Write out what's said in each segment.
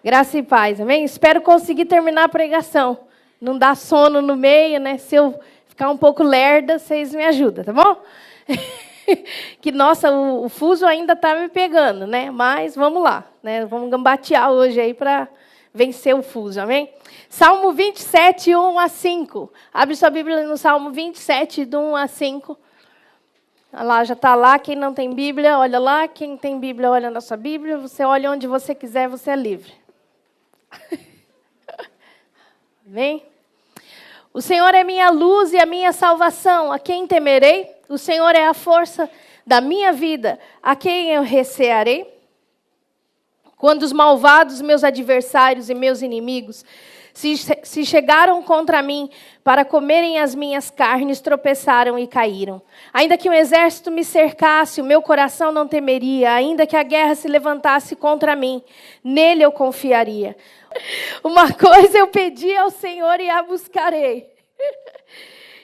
Graça e paz, amém? Espero conseguir terminar a pregação. Não dá sono no meio, né? Se eu ficar um pouco lerda, vocês me ajudam, tá bom? Que, nossa, o fuso ainda está me pegando, né? Mas vamos lá, né? Vamos gambatear hoje aí para vencer o fuso, amém? Salmo 27, 1 a 5. Abre sua Bíblia no Salmo 27, do 1 a 5. Lá, já está lá. Quem não tem Bíblia, olha lá. Quem tem Bíblia, olha na sua Bíblia. Você olha onde você quiser, você é livre. Amém? O Senhor é minha luz e a minha salvação. A quem temerei? O Senhor é a força da minha vida. A quem eu recearei? Quando os malvados, meus adversários e meus inimigos, se chegaram contra mim para comerem as minhas carnes, tropeçaram e caíram. Ainda que um exército me cercasse, o meu coração não temeria. Ainda que a guerra se levantasse contra mim, nele eu confiaria. Uma coisa eu pedi ao Senhor e a buscarei,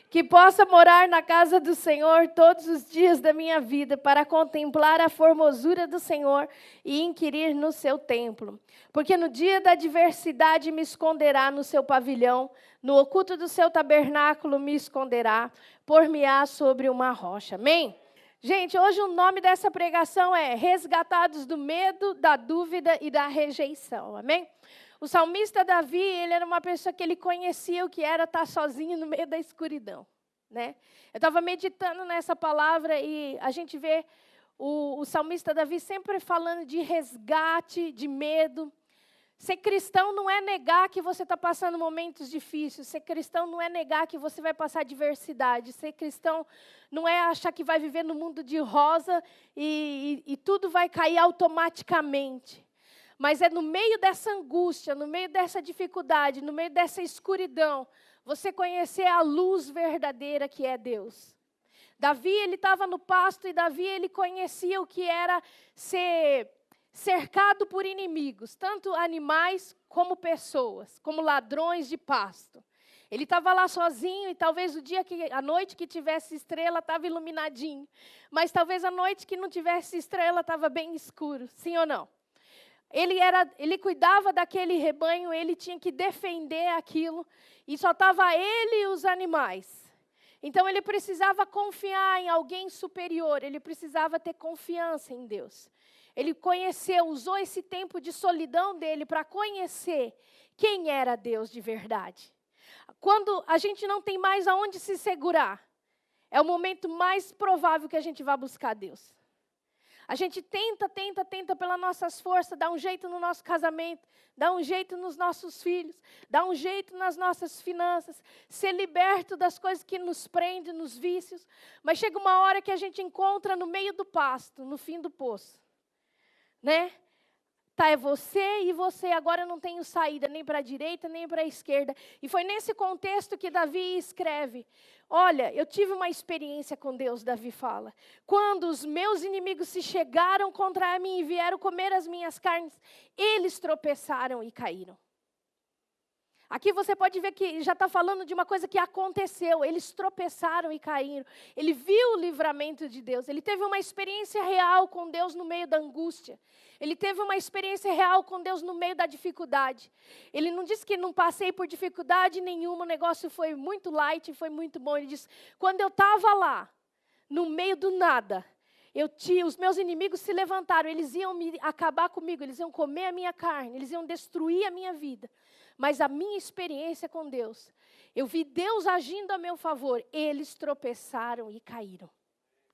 que possa morar na casa do Senhor todos os dias da minha vida, para contemplar a formosura do Senhor e inquirir no seu templo. Porque no dia da adversidade me esconderá no seu pavilhão, no oculto do seu tabernáculo me esconderá, por-me-á sobre uma rocha. Amém? Gente, hoje o nome dessa pregação é Resgatados do Medo, da Dúvida e da Rejeição. Amém? O salmista Davi, ele era uma pessoa que ele conhecia o que era estar sozinho no meio da escuridão, né? Eu estava meditando nessa palavra e a gente vê o salmista Davi sempre falando de resgate, de medo. Ser cristão não é negar que você está passando momentos difíceis. Ser cristão não é negar que você vai passar adversidade. Ser cristão não é achar que vai viver no mundo de rosa e tudo vai cair automaticamente. Mas é no meio dessa angústia, no meio dessa dificuldade, no meio dessa escuridão, você conhecer a luz verdadeira que é Deus. Davi, ele estava no pasto e Davi, ele conhecia o que era ser cercado por inimigos, tanto animais como pessoas, como ladrões de pasto. Ele estava lá sozinho e talvez a noite que tivesse estrela estava iluminadinho, mas talvez a noite que não tivesse estrela estava bem escuro, sim ou não? Ele cuidava daquele rebanho, ele tinha que defender aquilo, e só estava ele e os animais. Então ele precisava confiar em alguém superior, ele precisava ter confiança em Deus. Ele usou esse tempo de solidão dele para conhecer quem era Deus de verdade. Quando a gente não tem mais aonde se segurar, é o momento mais provável que a gente vá buscar Deus. A gente tenta pelas nossas forças, dá um jeito no nosso casamento, dá um jeito nos nossos filhos, dá um jeito nas nossas finanças, ser liberto das coisas que nos prendem, nos vícios. Mas chega uma hora que a gente encontra no meio do pasto, no fim do poço, né? Tá, é você e você, agora eu não tenho saída nem para a direita, nem para a esquerda. E foi nesse contexto que Davi escreve. Olha, eu tive uma experiência com Deus, Davi fala. Quando os meus inimigos se chegaram contra mim e vieram comer as minhas carnes, eles tropeçaram e caíram. Aqui você pode ver que já está falando de uma coisa que aconteceu. Eles tropeçaram e caíram. Ele viu o livramento de Deus. Ele teve uma experiência real com Deus no meio da angústia. Ele teve uma experiência real com Deus no meio da dificuldade. Ele não disse que não passei por dificuldade nenhuma, o negócio foi muito light, foi muito bom. Ele disse, quando eu estava lá, no meio do nada, os meus inimigos se levantaram, eles iam acabar comigo, eles iam comer a minha carne, eles iam destruir a minha vida. Mas a minha experiência com Deus, eu vi Deus agindo a meu favor, eles tropeçaram e caíram.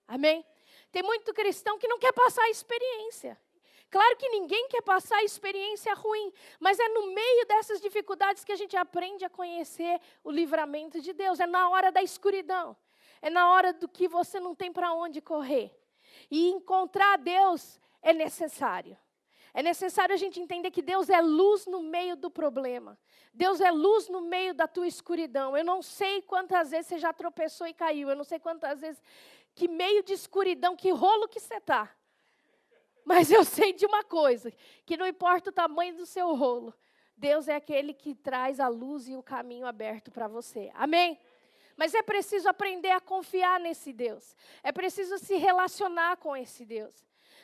Amém? Tem muito cristão que não quer passar a experiência. Claro que ninguém quer passar a experiência ruim, mas é no meio dessas dificuldades que a gente aprende a conhecer o livramento de Deus. É na hora da escuridão, é na hora do que você não tem para onde correr. E encontrar Deus é necessário. É necessário a gente entender que Deus é luz no meio do problema. Deus é luz no meio da tua escuridão. Eu não sei quantas vezes você já tropeçou e caiu. Eu não sei quantas vezes, que meio de escuridão, que rolo que você está. Mas eu sei de uma coisa, que não importa o tamanho do seu rolo, Deus é aquele que traz a luz e o caminho aberto para você. Amém? Mas é preciso aprender a confiar nesse Deus. É preciso se relacionar com esse Deus.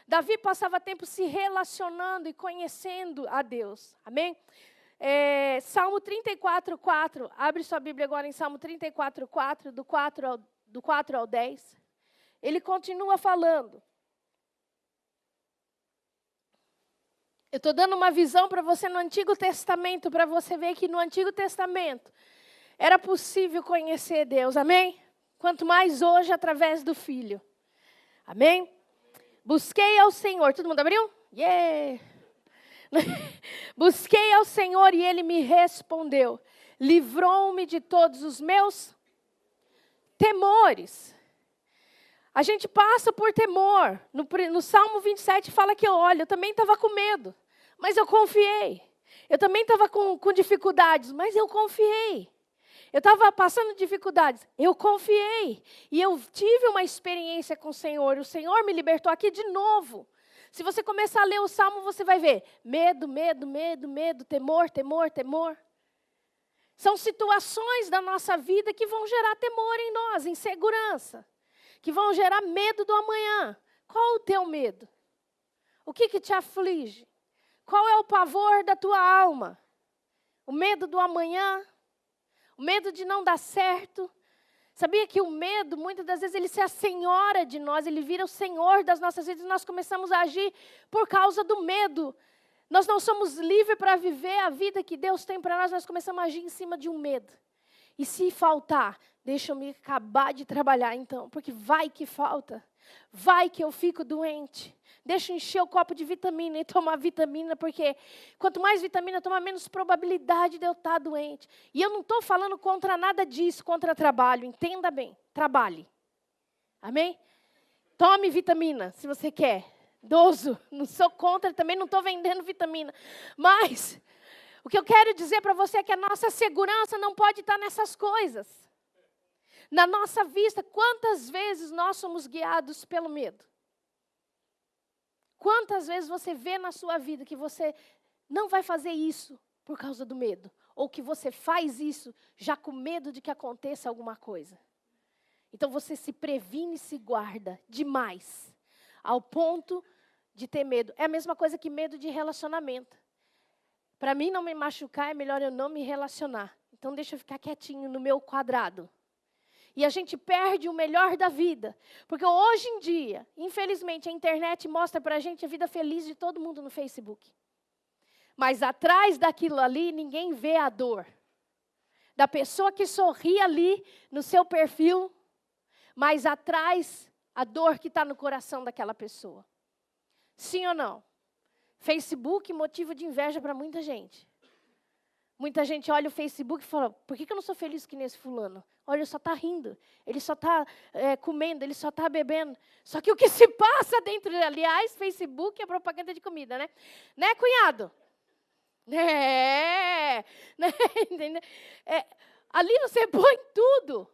Davi passava tempo se relacionando e conhecendo a Deus. Amém? Salmo 34:4. Abre sua Bíblia agora em Salmo 34:4, do 4 ao 10. Ele continua falando. Eu estou dando uma visão para você no Antigo Testamento, para você ver que no Antigo Testamento era possível conhecer Deus, amém? Quanto mais hoje através do Filho, amém? Busquei ao Senhor, todo mundo abriu? Yeah! Busquei ao Senhor e Ele me respondeu, livrou-me de todos os meus temores. A gente passa por temor, no Salmo 27 fala que eu também estava com medo. Mas eu confiei. Eu também estava com dificuldades, mas eu confiei. Eu estava passando dificuldades, eu confiei. E eu tive uma experiência com o Senhor. O Senhor me libertou aqui de novo. Se você começar a ler o Salmo, você vai ver medo, medo, medo, medo, temor, temor, temor. São situações da nossa vida que vão gerar temor em nós, insegurança. Que vão gerar medo do amanhã. Qual o teu medo? O que te aflige? Qual é o pavor da tua alma? O medo do amanhã? O medo de não dar certo? Sabia que o medo, muitas das vezes, ele se assenhora de nós, ele vira o senhor das nossas vidas e nós começamos a agir por causa do medo. Nós não somos livres para viver a vida que Deus tem para nós, nós começamos a agir em cima de um medo. E se faltar, deixa eu me acabar de trabalhar então, porque vai que falta. Vai que eu fico doente. Deixa eu encher o copo de vitamina e tomar vitamina, porque quanto mais vitamina eu tomar, menos probabilidade de eu estar doente. E eu não estou falando contra nada disso, contra trabalho. Entenda bem, trabalhe. Amém? Tome vitamina, se você quer. Idoso, não sou contra, também não estou vendendo vitamina. Mas o que eu quero dizer para você é que a nossa segurança não pode estar nessas coisas. Na nossa vista, quantas vezes nós somos guiados pelo medo? Quantas vezes você vê na sua vida que você não vai fazer isso por causa do medo? Ou que você faz isso já com medo de que aconteça alguma coisa? Então você se previne e se guarda demais, ao ponto de ter medo. É a mesma coisa que medo de relacionamento. Para mim não me machucar, é melhor eu não me relacionar. Então deixa eu ficar quietinho no meu quadrado. E a gente perde o melhor da vida. Porque hoje em dia, infelizmente, a internet mostra para a gente a vida feliz de todo mundo no Facebook. Mas atrás daquilo ali, ninguém vê a dor. Da pessoa que sorri ali no seu perfil, mas atrás, a dor que está no coração daquela pessoa. Sim ou não? Facebook, motivo de inveja para muita gente. Muita gente olha o Facebook e fala, por que eu não sou feliz que nem esse fulano? Olha, ele só está rindo, ele só está comendo, ele só está bebendo. Só que o que se passa dentro, aliás, Facebook é propaganda de comida, né? Né, cunhado? Né? Ali você põe tudo.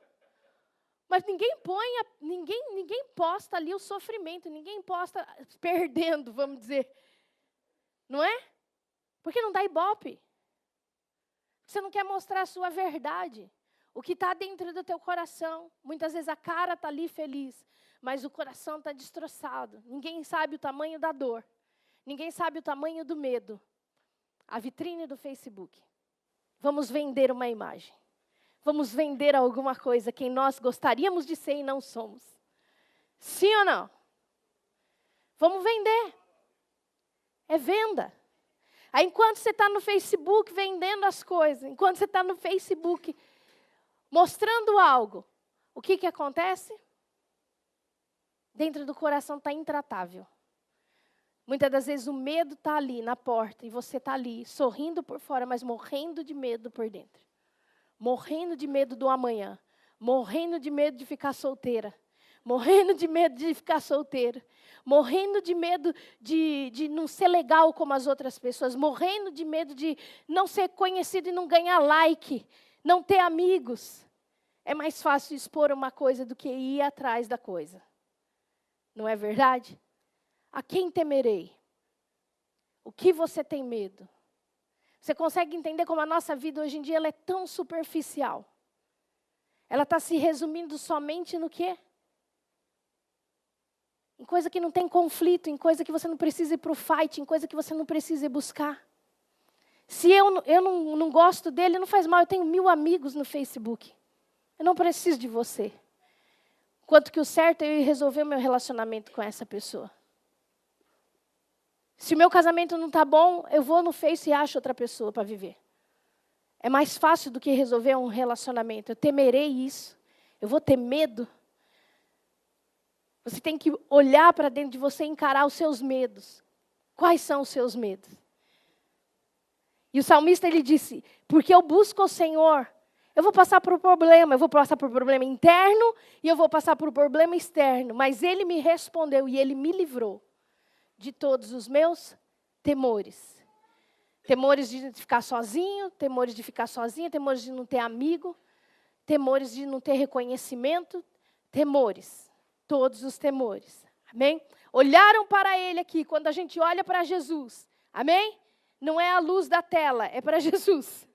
Mas ninguém posta ali o sofrimento, ninguém posta perdendo, vamos dizer. Não é? Porque não dá ibope. Você não quer mostrar a sua verdade. O que está dentro do teu coração. Muitas vezes a cara está ali feliz, mas o coração está destroçado. Ninguém sabe o tamanho da dor. Ninguém sabe o tamanho do medo. A vitrine do Facebook. Vamos vender uma imagem. Vamos vender alguma coisa quem nós gostaríamos de ser e não somos. Sim ou não? Vamos vender. É venda. Aí, enquanto você está no Facebook vendendo as coisas, enquanto você está no Facebook mostrando algo, o que acontece? Dentro do coração está intratável. Muitas das vezes o medo está ali na porta e você está ali sorrindo por fora, mas morrendo de medo por dentro. Morrendo de medo do amanhã. Morrendo de medo de ficar solteira. Morrendo de medo de ficar solteiro. Morrendo de medo de não ser legal como as outras pessoas. Morrendo de medo de não ser conhecido e não ganhar like. Não ter amigos. É mais fácil expor uma coisa do que ir atrás da coisa. Não é verdade? A quem temerei? O que você tem medo? Você consegue entender como a nossa vida hoje em dia ela é tão superficial? Ela está se resumindo somente no quê? em coisa que não tem conflito, em coisa que você não precisa ir para o fight, em coisa que você não precisa ir buscar. Se eu não gosto dele, não faz mal, eu tenho 1000 amigos no Facebook. Eu não preciso de você. Quanto que o certo é eu resolver o meu relacionamento com essa pessoa. Se o meu casamento não está bom, eu vou no Face e acho outra pessoa para viver. É mais fácil do que resolver um relacionamento. Eu temerei isso. Eu vou ter medo. Você tem que olhar para dentro de você e encarar os seus medos. Quais são os seus medos? E o salmista, ele disse, porque eu busco o Senhor, eu vou passar por um problema, eu vou passar por um problema interno e eu vou passar por um problema externo. Mas ele me respondeu e ele me livrou de todos os meus temores. Temores de ficar sozinho, temores de ficar sozinha, temores de não ter amigo, temores de não ter reconhecimento, temores, todos os temores, amém? Olharam para ele aqui, quando a gente olha para Jesus, amém? Não é a luz da tela, é para Jesus.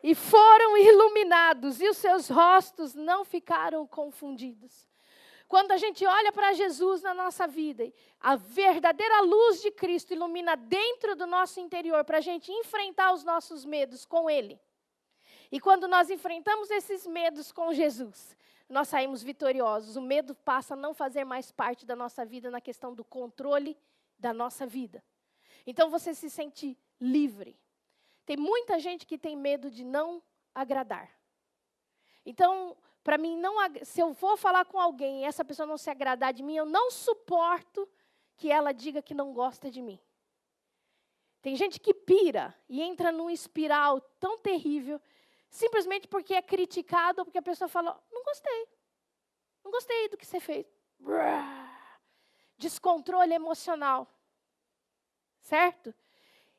E foram iluminados, e os seus rostos não ficaram confundidos. Quando a gente olha para Jesus na nossa vida, a verdadeira luz de Cristo ilumina dentro do nosso interior para a gente enfrentar os nossos medos com Ele. E quando nós enfrentamos esses medos com Jesus, nós saímos vitoriosos. O medo passa a não fazer mais parte da nossa vida na questão do controle da nossa vida. Então você se sente livre. Tem muita gente que tem medo de não agradar. Então, para mim, se eu for falar com alguém e essa pessoa não se agradar de mim, eu não suporto que ela diga que não gosta de mim. Tem gente que pira e entra num espiral tão terrível, simplesmente porque é criticado ou porque a pessoa fala, não gostei do que você fez. Descontrole emocional, certo?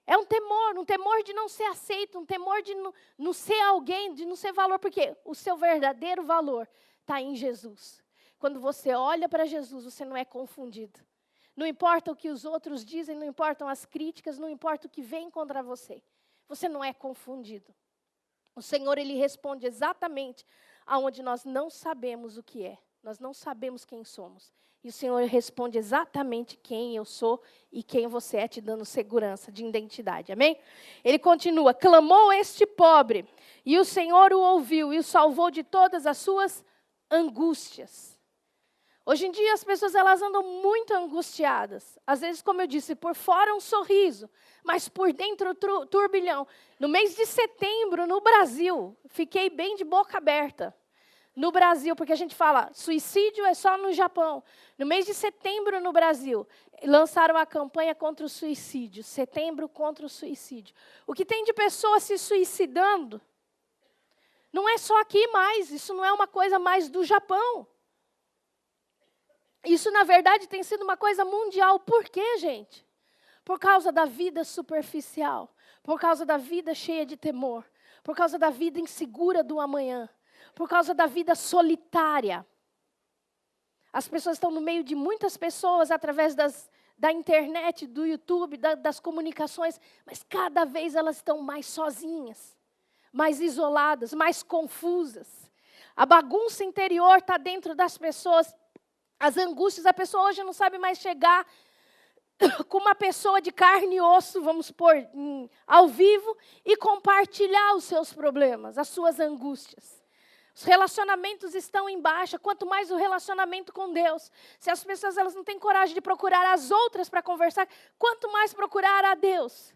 É um temor de não ser aceito, um temor de não ser alguém, de não ser valor, porque o seu verdadeiro valor está em Jesus. Quando você olha para Jesus, você não é confundido. Não importa o que os outros dizem, não importam as críticas, não importa o que vem contra você. Você não é confundido. O Senhor, Ele responde exatamente aonde nós não sabemos o que é. Nós não sabemos quem somos. E o Senhor responde exatamente quem eu sou e quem você é, te dando segurança de identidade. Amém? Ele continua, clamou este pobre, e o Senhor o ouviu e o salvou de todas as suas angústias. Hoje em dia as pessoas elas andam muito angustiadas. Às vezes, como eu disse, por fora um sorriso, mas por dentro turbilhão. No mês de setembro, no Brasil, fiquei bem de boca aberta. No Brasil, porque a gente fala, suicídio é só no Japão. No mês de setembro, no Brasil, lançaram a campanha contra o suicídio. Setembro contra o suicídio. O que tem de pessoas se suicidando, não é só aqui mais. Isso não é uma coisa mais do Japão. Isso, na verdade, tem sido uma coisa mundial. Por quê, gente? Por causa da vida superficial. Por causa da vida cheia de temor. Por causa da vida insegura do amanhã. Por causa da vida solitária. As pessoas estão no meio de muitas pessoas através da internet, do YouTube, das comunicações, mas cada vez elas estão mais sozinhas, mais isoladas, mais confusas. A bagunça interior está dentro das pessoas, as angústias, a pessoa hoje não sabe mais chegar com uma pessoa de carne e osso, vamos supor, ao vivo, e compartilhar os seus problemas, as suas angústias. Os relacionamentos estão em baixa, quanto mais o relacionamento com Deus. Se as pessoas elas não têm coragem de procurar as outras para conversar, quanto mais procurar a Deus.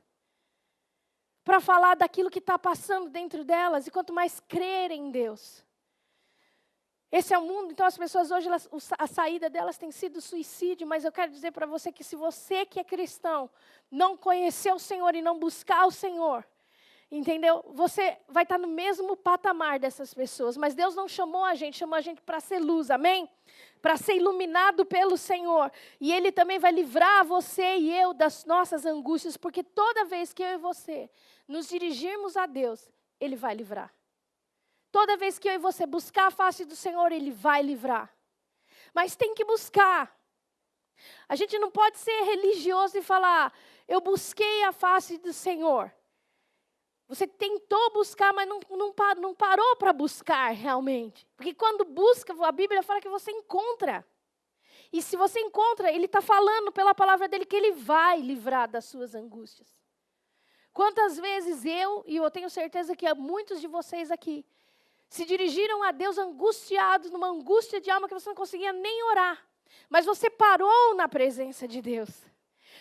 Para falar daquilo que está passando dentro delas, e quanto mais crer em Deus. Esse é o mundo, então as pessoas hoje, a saída delas tem sido suicídio, mas eu quero dizer para você que se você que é cristão, não conhecer o Senhor e não buscar o Senhor, entendeu? Você vai estar no mesmo patamar dessas pessoas. Mas Deus não chamou a gente para ser luz, amém? Para ser iluminado pelo Senhor. E Ele também vai livrar você e eu das nossas angústias, porque toda vez que eu e você nos dirigirmos a Deus, Ele vai livrar. Toda vez que eu e você buscar a face do Senhor, Ele vai livrar. Mas tem que buscar. A gente não pode ser religioso e falar, eu busquei a face do Senhor. Você tentou buscar, mas não parou para buscar realmente. Porque quando busca, a Bíblia fala que você encontra. E se você encontra, ele está falando pela palavra dele que ele vai livrar das suas angústias. Quantas vezes eu tenho certeza que muitos de vocês aqui, se dirigiram a Deus angustiados, numa angústia de alma que você não conseguia nem orar. Mas você parou na presença de Deus.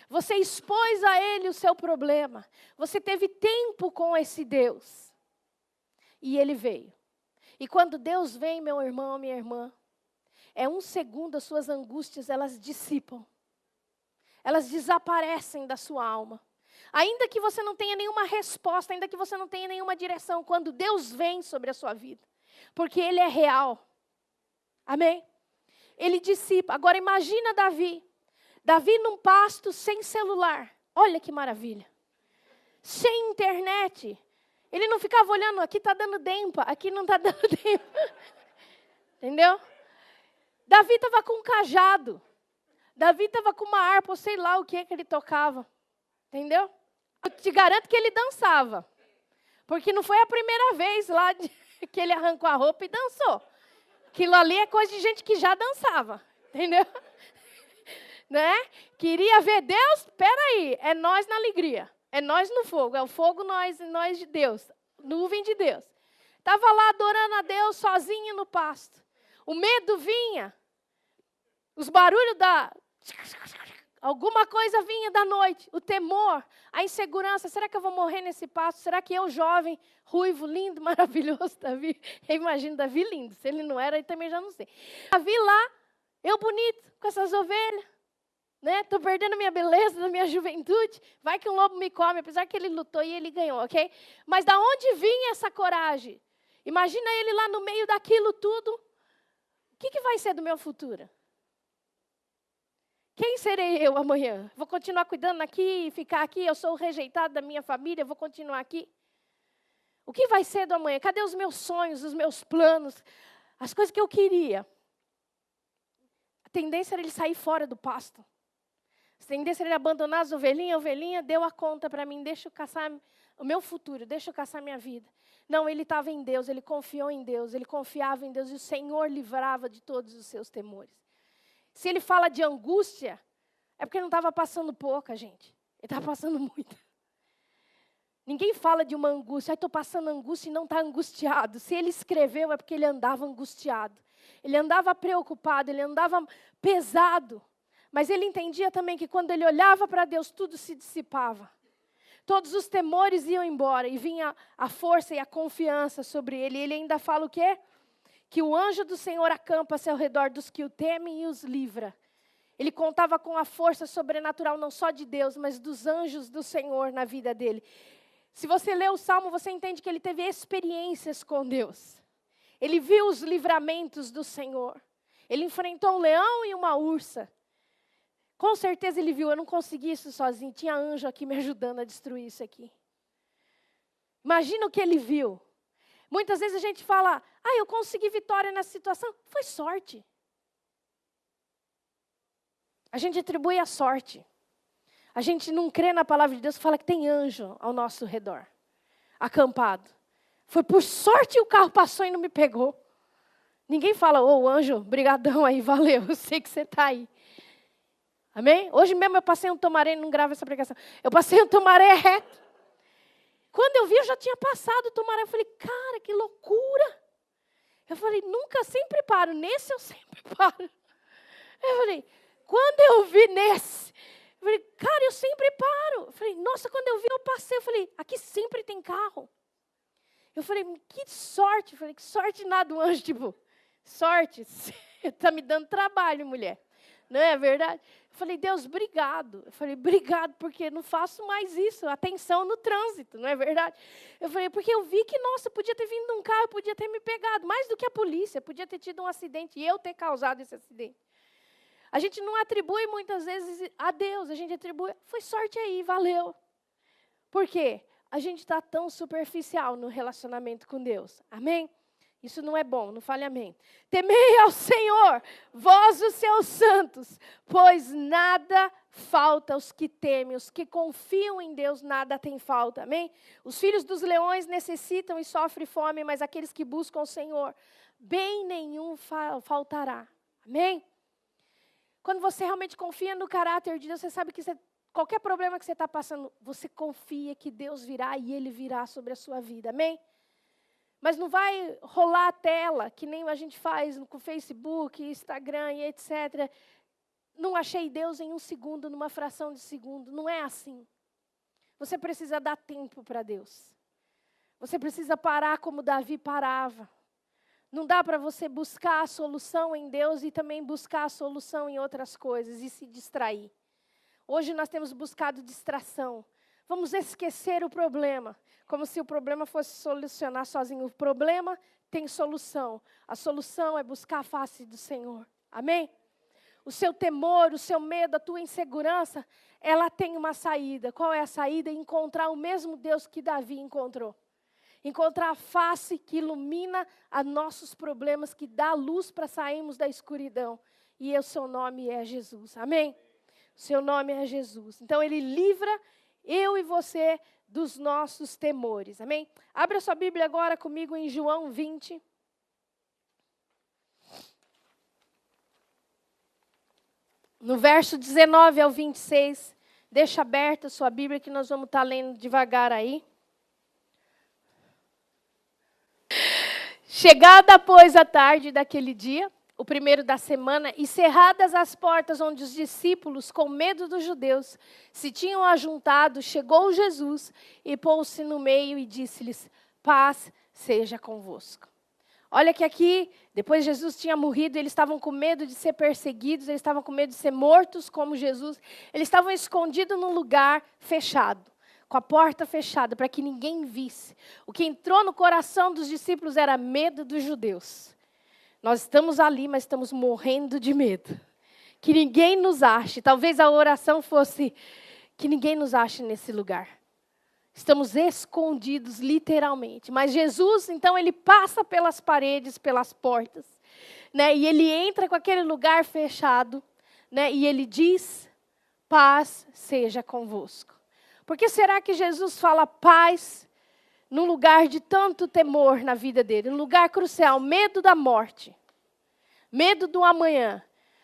Você expôs a Ele o seu problema. Você teve tempo com esse Deus. E Ele veio. E quando Deus vem, meu irmão, minha irmã, é um segundo as suas angústias, elas dissipam. Elas desaparecem da sua alma. Ainda que você não tenha nenhuma resposta, ainda que você não tenha nenhuma direção, quando Deus vem sobre a sua vida. Porque Ele é real. Amém? Ele dissipa. Agora imagina Davi. Davi num pasto sem celular. Olha que maravilha. Sem internet. Ele não ficava olhando, aqui está dando dempa, aqui não está dando dempa. Entendeu? Davi estava com um cajado. Davi estava com uma harpa, ou sei lá o que ele tocava. Entendeu? Eu te garanto que ele dançava. Porque não foi a primeira vez lá que ele arrancou a roupa e dançou. Aquilo ali é coisa de gente que já dançava. Entendeu? Né? Queria ver Deus? Peraí, é nós na alegria. É nós no fogo. É o fogo nós de Deus. Nuvem de Deus. Estava lá adorando a Deus sozinho no pasto. O medo vinha. Os barulhos alguma coisa vinha da noite, o temor, a insegurança. Será que eu vou morrer nesse pasto? Será que eu, jovem, ruivo, lindo, maravilhoso, Davi? Eu imagino Davi lindo. Se ele não era, eu também já não sei. Davi lá, eu bonito, com essas ovelhas. Estou perdendo minha beleza, da minha juventude. Vai que um lobo me come, apesar que ele lutou e ele ganhou, ok? Mas da onde vinha essa coragem? Imagina ele lá no meio daquilo tudo. O que vai ser do meu futuro? Quem serei eu amanhã? Vou continuar cuidando aqui, ficar aqui? Eu sou o rejeitado da minha família, vou continuar aqui? O que vai ser do amanhã? Cadê os meus sonhos, os meus planos? As coisas que eu queria? A tendência era ele sair fora do pasto. A tendência era ele abandonar as ovelhinhas. A ovelhinha deu a conta para mim, deixa eu caçar o meu futuro, deixa eu caçar minha vida. Não, ele estava em Deus, ele confiou em Deus, ele confiava em Deus e o Senhor livrava de todos os seus temores. Se ele fala de angústia, é porque não estava passando pouca, gente. Ele estava passando muita. Ninguém fala de uma angústia. Estou passando angústia e não está angustiado. Se ele escreveu, é porque ele andava angustiado. Ele andava preocupado, ele andava pesado. Mas ele entendia também que quando ele olhava para Deus, tudo se dissipava. Todos os temores iam embora e vinha a força e a confiança sobre ele. E ele ainda fala o quê? Que o anjo do Senhor acampa-se ao redor dos que o temem e os livra. Ele contava com a força sobrenatural, não só de Deus, mas dos anjos do Senhor na vida dele. Se você lê o Salmo, você entende que ele teve experiências com Deus. Ele viu os livramentos do Senhor. Ele enfrentou um leão e uma ursa. Com certeza ele viu, eu não consegui isso sozinho, tinha anjo aqui me ajudando a destruir isso aqui. Imagina o que ele viu. Muitas vezes a gente fala, eu consegui vitória nessa situação. Foi sorte. A gente atribui a sorte. A gente não crê na palavra de Deus, fala que tem anjo ao nosso redor, acampado. Foi por sorte que o carro passou e não me pegou. Ninguém fala, anjo, brigadão aí, valeu, eu sei que você está aí. Amém? Hoje mesmo eu passei um tomaré, não gravo essa pregação. Eu passei um tomaré reto. Quando eu vi, eu já tinha passado o tomaré. Eu falei, cara, que loucura. Eu falei, nunca, sempre paro. Nesse eu sempre paro. Eu falei, quando eu vi nesse, eu falei, cara, eu sempre paro. Eu falei, nossa, quando eu vi, eu passei. Eu falei, aqui sempre tem carro. Eu falei, que sorte. Eu falei, que sorte nada, o anjo, tipo, sorte, está me dando trabalho, mulher. Não é verdade? Eu falei, Deus, obrigado. Eu falei, obrigado, porque não faço mais isso. Atenção no trânsito, não é verdade? Eu falei, porque eu vi que, nossa, podia ter vindo um carro, podia ter me pegado. Mais do que a polícia, podia ter tido um acidente e eu ter causado esse acidente. A gente não atribui muitas vezes a Deus, a gente atribui, foi sorte aí, valeu. Por quê? A gente está tão superficial no relacionamento com Deus. Amém? Isso não é bom, não fale amém. Temei ao Senhor, vós os seus santos, pois nada falta aos que temem, os que confiam em Deus, nada tem falta. Amém? Os filhos dos leões necessitam e sofrem fome, mas aqueles que buscam o Senhor, bem nenhum faltará. Amém? Quando você realmente confia no caráter de Deus, você sabe que qualquer problema que você está passando, você confia que Deus virá e Ele virá sobre a sua vida. Amém? Mas não vai rolar a tela, que nem a gente faz com Facebook, Instagram e etc. Não achei Deus em 1 segundo, numa fração de segundo. Não é assim. Você precisa dar tempo para Deus. Você precisa parar como Davi parava. Não dá para você buscar a solução em Deus e também buscar a solução em outras coisas e se distrair. Hoje nós temos buscado distração. Vamos esquecer o problema, como se o problema fosse solucionar sozinho. O problema tem solução. A solução é buscar a face do Senhor. Amém? O seu temor, o seu medo, a tua insegurança, ela tem uma saída. Qual é a saída? Encontrar o mesmo Deus que Davi encontrou. Encontrar a face que ilumina a nossos problemas, que dá luz para sairmos da escuridão. E o seu nome é Jesus. Amém? O seu nome é Jesus. Então, Ele livra eu e você dos nossos temores. Amém? Abra sua Bíblia agora comigo em João 20. No verso 19 ao 26. Deixa aberta a sua Bíblia que nós vamos estar lendo devagar aí. Chegada, pois, a tarde daquele dia, o primeiro da semana, e cerradas as portas onde os discípulos, com medo dos judeus, se tinham ajuntado, chegou Jesus e pôs-se no meio e disse-lhes: paz seja convosco. Olha que aqui, depois Jesus tinha morrido, eles estavam com medo de ser perseguidos, eles estavam com medo de ser mortos como Jesus, eles estavam escondidos num lugar fechado, com a porta fechada, para que ninguém visse. O que entrou no coração dos discípulos era medo dos judeus. Nós estamos ali, mas estamos morrendo de medo. Que ninguém nos ache. Talvez a oração fosse que ninguém nos ache nesse lugar. Estamos escondidos, literalmente. Mas Jesus, então, Ele passa pelas paredes, pelas portas. Né? E Ele entra com aquele lugar fechado. Né? E Ele diz: paz seja convosco. Por que será que Jesus fala paz num lugar de tanto temor na vida dele? Um lugar crucial, medo da morte, medo do amanhã.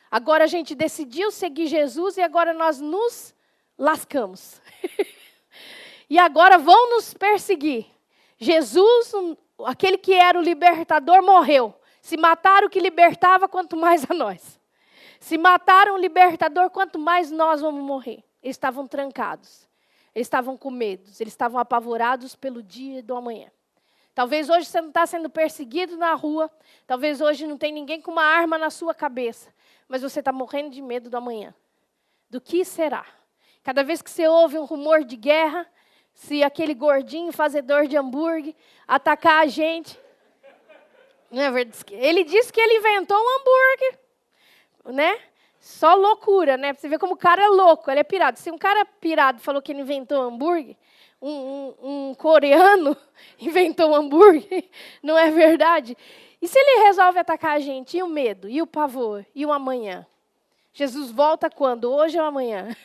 Agora a gente decidiu seguir Jesus e agora nós nos lascamos. E agora vão nos perseguir. Jesus, aquele que era o libertador, morreu. Se mataram o que libertava, quanto mais a nós. Se mataram o libertador, quanto mais nós vamos morrer. Eles estavam trancados. Eles estavam com medo, eles estavam apavorados pelo dia do amanhã. Talvez hoje você não está sendo perseguido na rua, talvez hoje não tem ninguém com uma arma na sua cabeça, mas você está morrendo de medo do amanhã. Do que será? Cada vez que você ouve um rumor de guerra, se aquele gordinho fazedor de hambúrguer atacar a gente, não é verdade? Ele disse que ele inventou um hambúrguer, né? Só loucura, né? Pra você ver como o cara é louco, ele é pirado. Se um cara pirado falou que ele inventou hambúrguer, um coreano inventou um hambúrguer, não é verdade? E se ele resolve atacar a gente? E o medo? E o pavor? E o amanhã? Jesus volta quando? Hoje ou amanhã?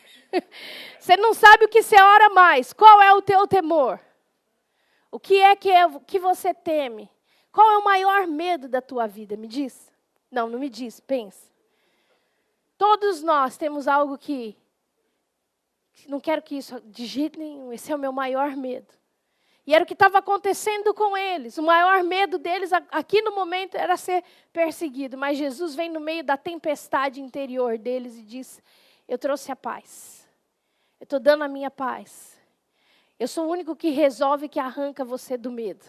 Você não sabe o que você ora mais. Qual é o teu temor? O que é que você teme? Qual é o maior medo da tua vida? Me diz. Não me diz, pensa. Todos nós temos algo que não quero que isso de jeito nenhum, esse é o meu maior medo. E era o que estava acontecendo com eles. O maior medo deles aqui no momento era ser perseguido. Mas Jesus vem no meio da tempestade interior deles e diz: eu trouxe a paz. Eu estou dando a minha paz. Eu sou o único que resolve, que arranca você do medo,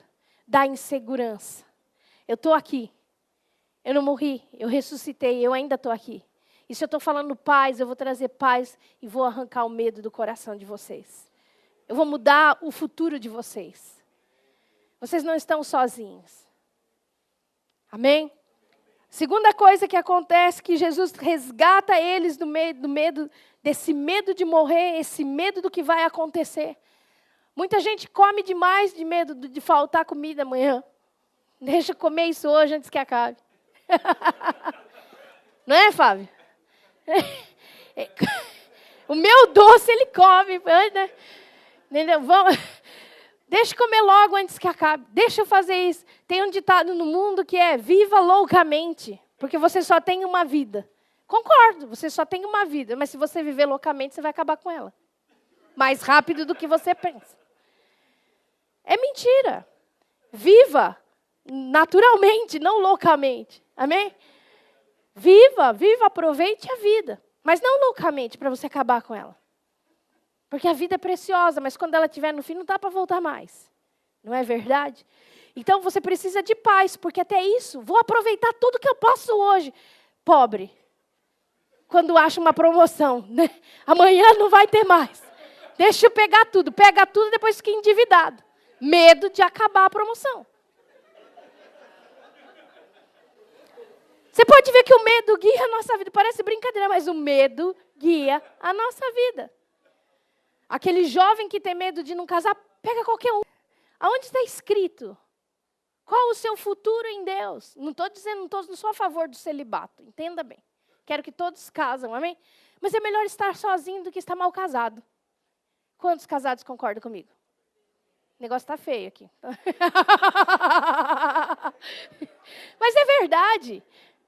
da insegurança. Eu estou aqui. Eu não morri, eu ressuscitei, eu ainda estou aqui. E se eu estou falando paz, eu vou trazer paz e vou arrancar o medo do coração de vocês. Eu vou mudar o futuro de vocês. Vocês não estão sozinhos. Amém? Segunda coisa que acontece, que Jesus resgata eles do medo, desse medo de morrer, esse medo do que vai acontecer. Muita gente come demais de medo de faltar comida amanhã. Deixa eu comer isso hoje antes que acabe. Não é, Fábio? O meu doce ele come, né? Entendeu? Deixa eu comer logo antes que acabe. Deixa eu fazer isso. Tem um ditado no mundo que é: viva loucamente, porque você só tem uma vida. Concordo, você só tem uma vida, mas se você viver loucamente, você vai acabar com ela. Mais rápido do que você pensa. É mentira. Viva naturalmente, não loucamente. Amém? Viva, aproveite a vida. Mas não loucamente, para você acabar com ela. Porque a vida é preciosa, mas quando ela estiver no fim, não dá para voltar mais. Não é verdade? Então, você precisa de paz, porque até isso, vou aproveitar tudo que eu posso hoje. Pobre. Quando acha uma promoção, né? Amanhã não vai ter mais. Deixa eu pegar tudo. Pega tudo e depois fica endividado. Medo de acabar a promoção. Você pode ver que o medo guia a nossa vida. Parece brincadeira, mas o medo guia a nossa vida. Aquele jovem que tem medo de não casar, pega qualquer um. Aonde está escrito? Qual o seu futuro em Deus? Não estou dizendo, não sou a favor do celibato. Entenda bem. Quero que todos casam, amém? Mas é melhor estar sozinho do que estar mal casado. Quantos casados concordam comigo? O negócio está feio aqui. Mas é verdade.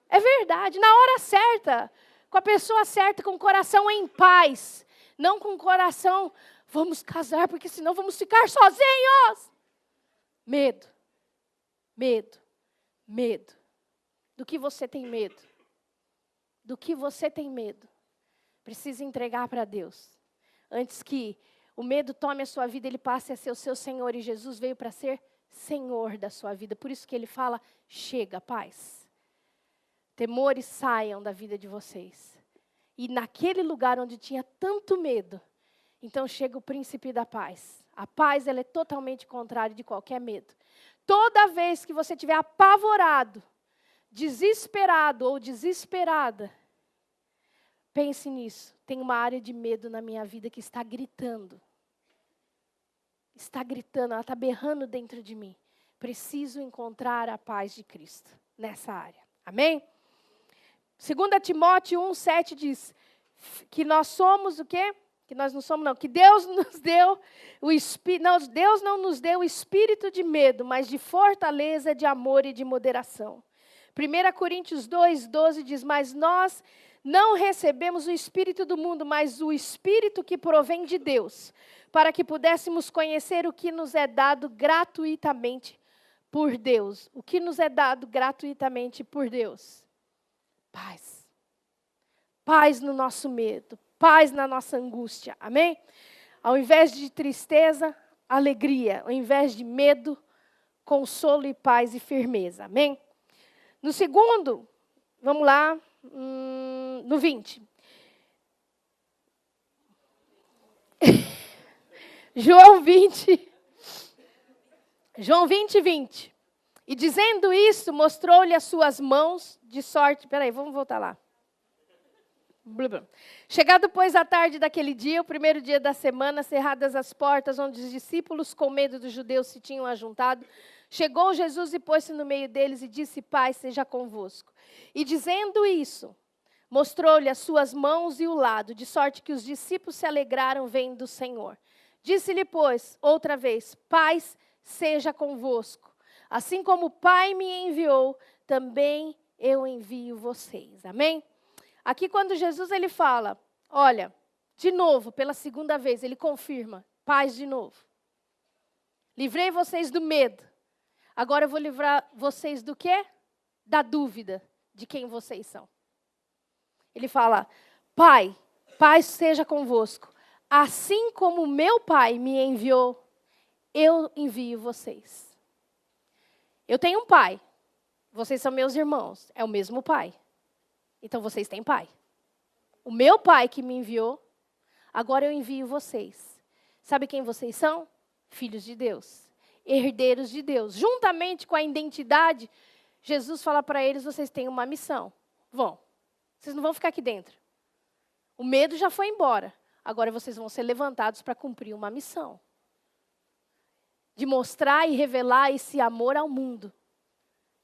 É verdade. Na hora certa, com a pessoa certa, com o coração em paz. Não com o coração, vamos casar, porque senão vamos ficar sozinhos. Medo. Medo. Medo. Do que você tem medo? Do que você tem medo? Precisa entregar para Deus. Antes que o medo tome a sua vida, ele passe a ser o seu Senhor. E Jesus veio para ser Senhor da sua vida. Por isso que ele fala, chega, paz. Temores saiam da vida de vocês. E naquele lugar onde tinha tanto medo, então chega o príncipe da paz. A paz, ela é totalmente contrária de qualquer medo. Toda vez que você estiver apavorado, desesperado ou desesperada, pense nisso. Tem uma área de medo na minha vida que está gritando. Está gritando, ela está berrando dentro de mim. Preciso encontrar a paz de Cristo nessa área. Amém? 2 Timóteo 1,7 diz que nós somos o quê? Que nós não somos, não. Que Deus nos deu o espírito. Não, Deus não nos deu o espírito de medo, mas de fortaleza, de amor e de moderação. 1 Coríntios 2,12 diz, mas nós não recebemos o espírito do mundo, mas o espírito que provém de Deus, para que pudéssemos conhecer o que nos é dado gratuitamente por Deus. O que nos é dado gratuitamente por Deus? Paz. Paz no nosso medo. Paz na nossa angústia. Amém? Ao invés de tristeza, alegria. Ao invés de medo, consolo e paz e firmeza. Amém? No segundo, vamos lá, no 20. João 20, 20. E dizendo isso, mostrou-lhe as suas mãos de sorte. Espera aí, vamos voltar lá. Chegado, pois, a tarde daquele dia, o primeiro dia da semana, cerradas as portas, onde os discípulos, com medo dos judeus, se tinham ajuntado, chegou Jesus e pôs-se no meio deles e disse, paz seja convosco. E dizendo isso, mostrou-lhe as suas mãos e o lado, de sorte que os discípulos se alegraram vendo o Senhor. Disse-lhe, pois, outra vez, paz seja convosco. Assim como o Pai me enviou, também eu envio vocês. Amém? Aqui quando Jesus ele fala, olha, de novo, pela segunda vez, ele confirma, paz de novo. Livrei vocês do medo. Agora eu vou livrar vocês do quê? Da dúvida de quem vocês são. Ele fala, Pai, paz seja convosco. Assim como o meu Pai me enviou, eu envio vocês. Eu tenho um pai. Vocês são meus irmãos. É o mesmo pai. Então vocês têm pai. O meu pai que me enviou, agora eu envio vocês. Sabe quem vocês são? Filhos de Deus. Herdeiros de Deus. Juntamente com a identidade, Jesus fala para eles, vocês têm uma missão. Vão. Vocês não vão ficar aqui dentro. O medo já foi embora. Agora vocês vão ser levantados para cumprir uma missão. De mostrar e revelar esse amor ao mundo.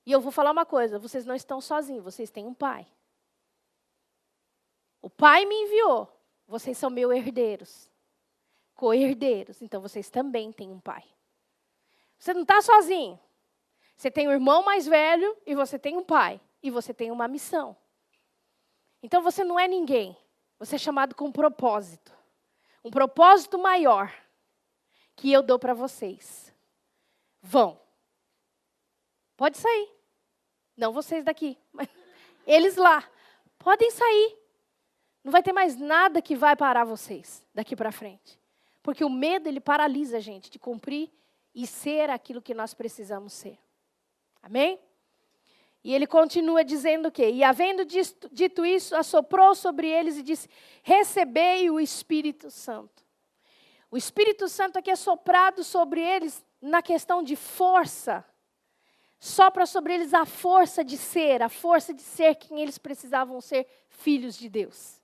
E eu vou falar uma coisa, vocês não estão sozinhos, vocês têm um pai. O pai me enviou, vocês são meus herdeiros. Co-herdeiros, então vocês também têm um pai. Você não está sozinho. Você tem um irmão mais velho e você tem um pai. E você tem uma missão. Então você não é ninguém. Você é chamado com um propósito. Um propósito maior que eu dou para vocês. Vão. Pode sair. Não vocês daqui, mas eles lá. Podem sair. Não vai ter mais nada que vai parar vocês daqui para frente. Porque o medo, ele paralisa a gente de cumprir e ser aquilo que nós precisamos ser. Amém? E ele continua dizendo o quê? E havendo dito isso, assoprou sobre eles e disse, recebei o Espírito Santo. O Espírito Santo aqui é soprado sobre eles na questão de força. Sopra sobre eles a força de ser quem eles precisavam ser, filhos de Deus.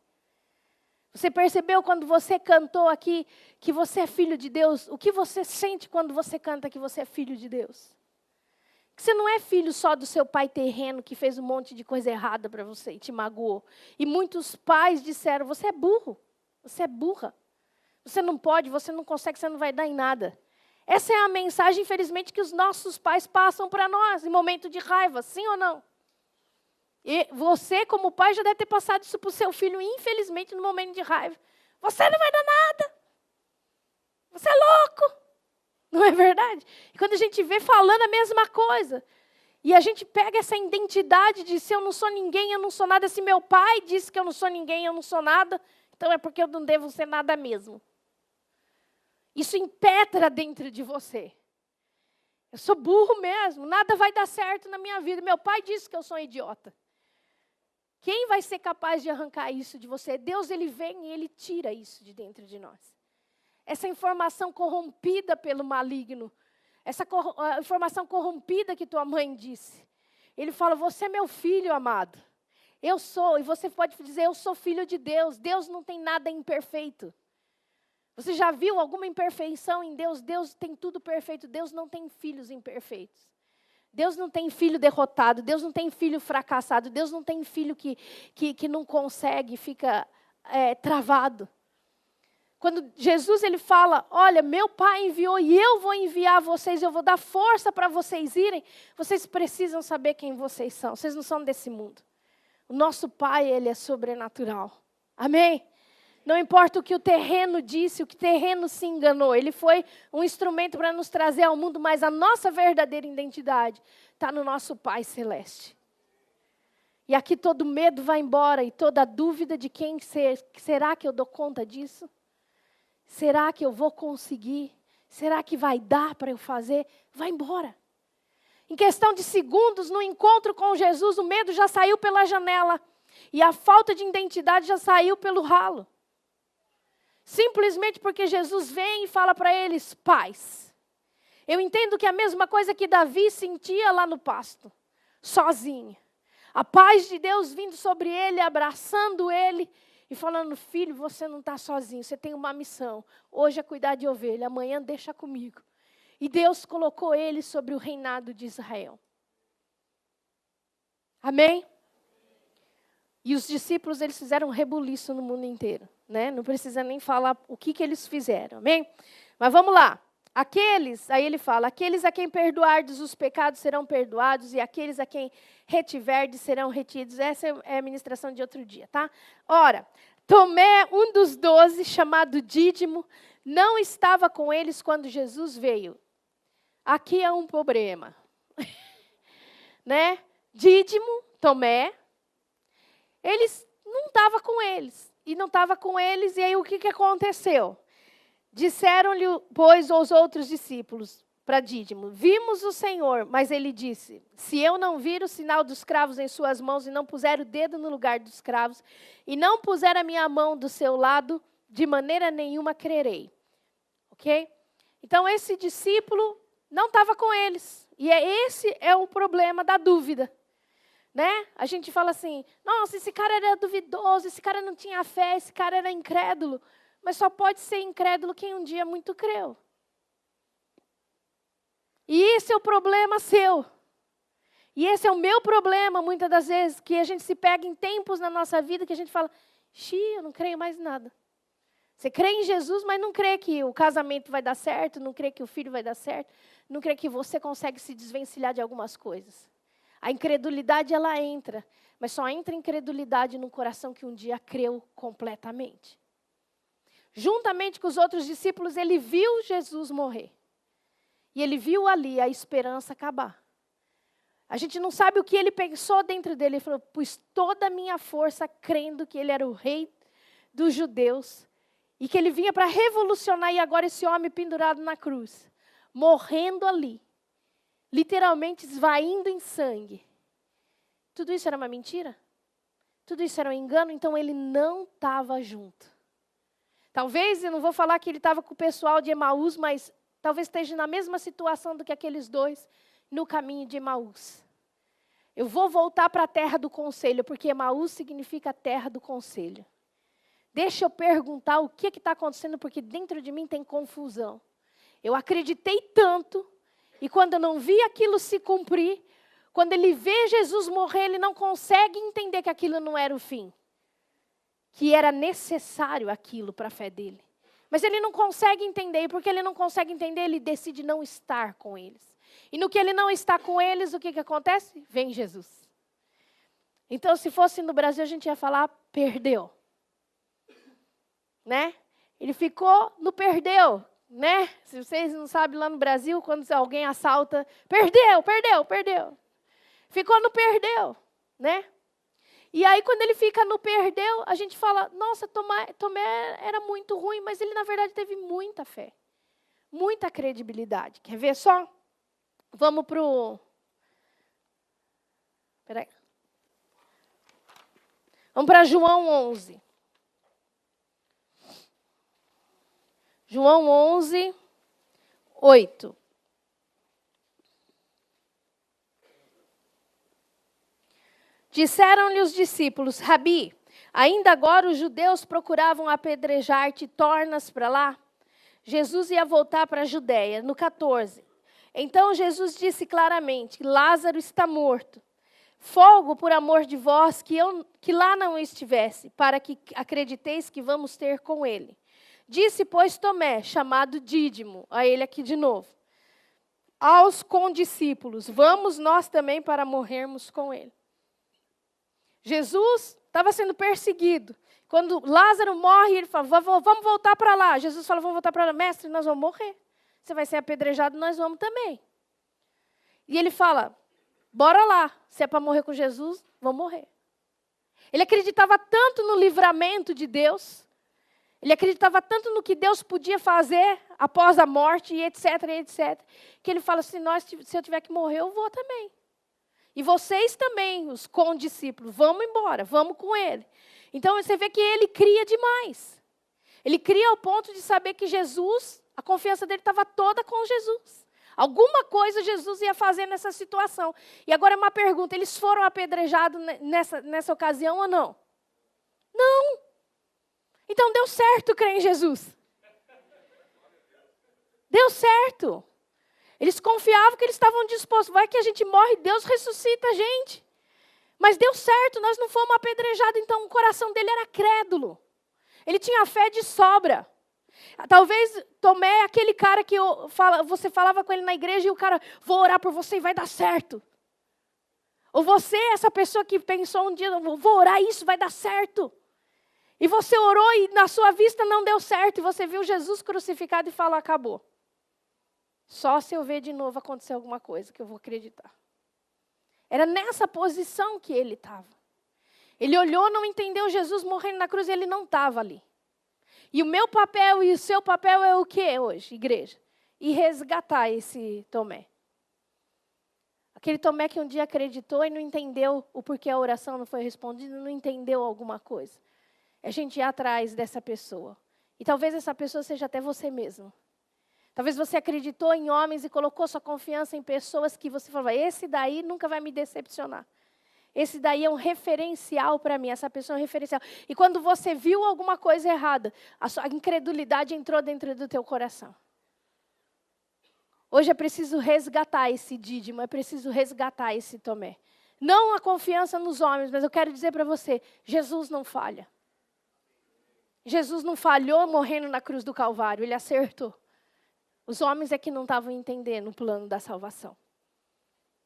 Você percebeu quando você cantou aqui que você é filho de Deus? O que você sente quando você canta que você é filho de Deus? Que você não é filho só do seu pai terreno que fez um monte de coisa errada para você e te magoou. E muitos pais disseram, você é burro, você é burra. Você não pode, você não consegue, você não vai dar em nada. Essa é a mensagem, infelizmente, que os nossos pais passam para nós, em momento de raiva, sim ou não? E você, como pai, já deve ter passado isso para o seu filho, infelizmente, no momento de raiva. Você não vai dar nada. Você é louco. Não é verdade? E quando a gente vê falando a mesma coisa, e a gente pega essa identidade de se eu não sou ninguém, eu não sou nada, se meu pai disse que eu não sou ninguém, eu não sou nada, então é porque eu não devo ser nada mesmo. Isso impetra dentro de você. Eu sou burro mesmo, nada vai dar certo na minha vida. Meu pai disse que eu sou um idiota. Quem vai ser capaz de arrancar isso de você? Deus, ele vem e ele tira isso de dentro de nós. Essa informação corrompida pelo maligno, essa informação corrompida que tua mãe disse. Ele fala, você é meu filho amado. Eu sou, e você pode dizer, eu sou filho de Deus. Deus não tem nada imperfeito. Você já viu alguma imperfeição em Deus? Deus tem tudo perfeito. Deus não tem filhos imperfeitos. Deus não tem filho derrotado. Deus não tem filho fracassado. Deus não tem filho que não consegue, fica travado. Quando Jesus ele fala, olha, meu pai enviou e eu vou enviar vocês, eu vou dar força para vocês irem, vocês precisam saber quem vocês são. Vocês não são desse mundo. O nosso pai, ele é sobrenatural. Amém? Não importa o que o terreno disse, o que o terreno se enganou. Ele foi um instrumento para nos trazer ao mundo, mas a nossa verdadeira identidade está no nosso Pai Celeste. E aqui todo medo vai embora e toda dúvida de quem ser. Será que eu dou conta disso? Será que eu vou conseguir? Será que vai dar para eu fazer? Vai embora. Em questão de segundos, no encontro com Jesus, o medo já saiu pela janela. E a falta de identidade já saiu pelo ralo. Simplesmente porque Jesus vem e fala para eles, paz. Eu entendo que é a mesma coisa que Davi sentia lá no pasto, sozinho. A paz de Deus vindo sobre ele, abraçando ele e falando, filho, você não está sozinho, você tem uma missão. Hoje é cuidar de ovelha, amanhã deixa comigo. E Deus colocou ele sobre o reinado de Israel. Amém? E os discípulos, eles fizeram um rebuliço no mundo inteiro. Né? Não precisa nem falar o que eles fizeram, amém? Mas vamos lá. Aqueles, aí ele fala, aqueles a quem perdoardes os pecados serão perdoados e aqueles a quem retiverdes serão retidos. Essa é a ministração de outro dia, tá? Ora, Tomé, um dos 12, chamado Dídimo, não estava com eles quando Jesus veio. Aqui é um problema. Né? Dídimo, Tomé, eles não estavam com eles. E não estava com eles, e aí o que aconteceu? Disseram-lhe, pois, os outros discípulos, para Dídimo, vimos o Senhor, mas ele disse, se eu não vir o sinal dos cravos em suas mãos, e não puser o dedo no lugar dos cravos, e não puser a minha mão do seu lado, de maneira nenhuma crerei. Ok? Então, esse discípulo não estava com eles, e esse é o problema da dúvida. Né? A gente fala assim, nossa, esse cara era duvidoso, esse cara não tinha fé, esse cara era incrédulo. Mas só pode ser incrédulo quem um dia muito creu. E esse é o problema seu. E esse é o meu problema, muitas das vezes, que a gente se pega em tempos na nossa vida que a gente fala, eu não creio mais em nada. Você crê em Jesus, mas não crê que o casamento vai dar certo, não crê que o filho vai dar certo, não crê que você consegue se desvencilhar de algumas coisas. A incredulidade, ela entra. Mas só entra incredulidade no coração que um dia creu completamente. Juntamente com os outros discípulos, ele viu Jesus morrer. E ele viu ali a esperança acabar. A gente não sabe o que ele pensou dentro dele. Ele falou, pus toda a minha força crendo que ele era o rei dos judeus. E que ele vinha para revolucionar. E agora esse homem pendurado na cruz. Morrendo ali. Literalmente esvaindo em sangue. Tudo isso era uma mentira? Tudo isso era um engano? Então ele não estava junto. Talvez, eu não vou falar que ele estava com o pessoal de Emaús, mas talvez esteja na mesma situação do que aqueles dois no caminho de Emaús. Eu vou voltar para a terra do conselho, porque Emaús significa terra do conselho. Deixa eu perguntar o que está acontecendo, porque dentro de mim tem confusão. Eu acreditei tanto, e quando eu não vi aquilo se cumprir, quando ele vê Jesus morrer, ele não consegue entender que aquilo não era o fim. Que era necessário aquilo para a fé dele. Mas ele não consegue entender, e porque ele não consegue entender, ele decide não estar com eles. E no que ele não está com eles, o que acontece? Vem Jesus. Então, se fosse no Brasil, a gente ia falar, perdeu. Né? Ele ficou no perdeu, né? Se vocês não sabem, lá no Brasil, quando alguém assalta, perdeu. Ficou no perdeu, né? E aí, quando ele fica no perdeu, a gente fala, nossa, Tomé era muito ruim, mas ele, na verdade, teve muita fé. Muita credibilidade. Quer ver só? Vamos para o... Peraí. Vamos para João 11. João 11, 8. Disseram-lhe os discípulos, Rabi, ainda agora os judeus procuravam apedrejar-te, tornas para lá? Jesus ia voltar para a Judéia, no 14. Então Jesus disse claramente, Lázaro está morto. Folgo por amor de vós que lá não estivesse, para que acrediteis que vamos ter com ele. Disse, pois, Tomé, chamado Dídimo, a ele aqui de novo, aos condiscípulos, vamos nós também para morrermos com ele. Jesus estava sendo perseguido. Quando Lázaro morre, ele fala, vamos voltar para lá. Jesus fala, vamos voltar para lá. Mestre, nós vamos morrer. Você vai ser apedrejado, nós vamos também. E ele fala, bora lá. Se é para morrer com Jesus, vamos morrer. Ele acreditava tanto no livramento de Deus. Ele acreditava tanto no que Deus podia fazer após a morte, e etc, que ele fala, se eu tiver que morrer, eu vou também. E vocês também, os condiscípulos, vamos embora, vamos com ele. Então, você vê que ele cria demais. Ele cria ao ponto de saber que Jesus, a confiança dele estava toda com Jesus. Alguma coisa Jesus ia fazer nessa situação. E agora é uma pergunta, eles foram apedrejados nessa ocasião ou não? Não. Então, deu certo crer em Jesus. Deu certo. Eles confiavam que eles estavam dispostos. Vai que a gente morre, Deus ressuscita a gente. Mas deu certo, nós não fomos apedrejados. Então o coração dele era crédulo. Ele tinha fé de sobra. Talvez Tomé é aquele cara que você falava com ele na igreja e o cara, vou orar por você e vai dar certo. Ou você é essa pessoa que pensou um dia, vou orar isso, vai dar certo. E você orou e na sua vista não deu certo. E você viu Jesus crucificado e falou, acabou. Só se eu ver de novo acontecer alguma coisa que eu vou acreditar. Era nessa posição que ele estava. Ele olhou, não entendeu Jesus morrendo na cruz e ele não estava ali. E o meu papel e o seu papel é o que hoje, igreja? E resgatar esse Tomé. Aquele Tomé que um dia acreditou e não entendeu o porquê a oração não foi respondida, não entendeu alguma coisa. É a gente ir atrás dessa pessoa. E talvez essa pessoa seja até você mesmo. Talvez você acreditou em homens e colocou sua confiança em pessoas que você falava, esse daí nunca vai me decepcionar. Esse daí é um referencial para mim, essa pessoa é um referencial. E quando você viu alguma coisa errada, a incredulidade entrou dentro do teu coração. Hoje é preciso resgatar esse Dídimo, é preciso resgatar esse Tomé. Não a confiança nos homens, mas eu quero dizer para você, Jesus não falha. Jesus não falhou morrendo na cruz do Calvário, ele acertou. Os homens é que não estavam entendendo o plano da salvação.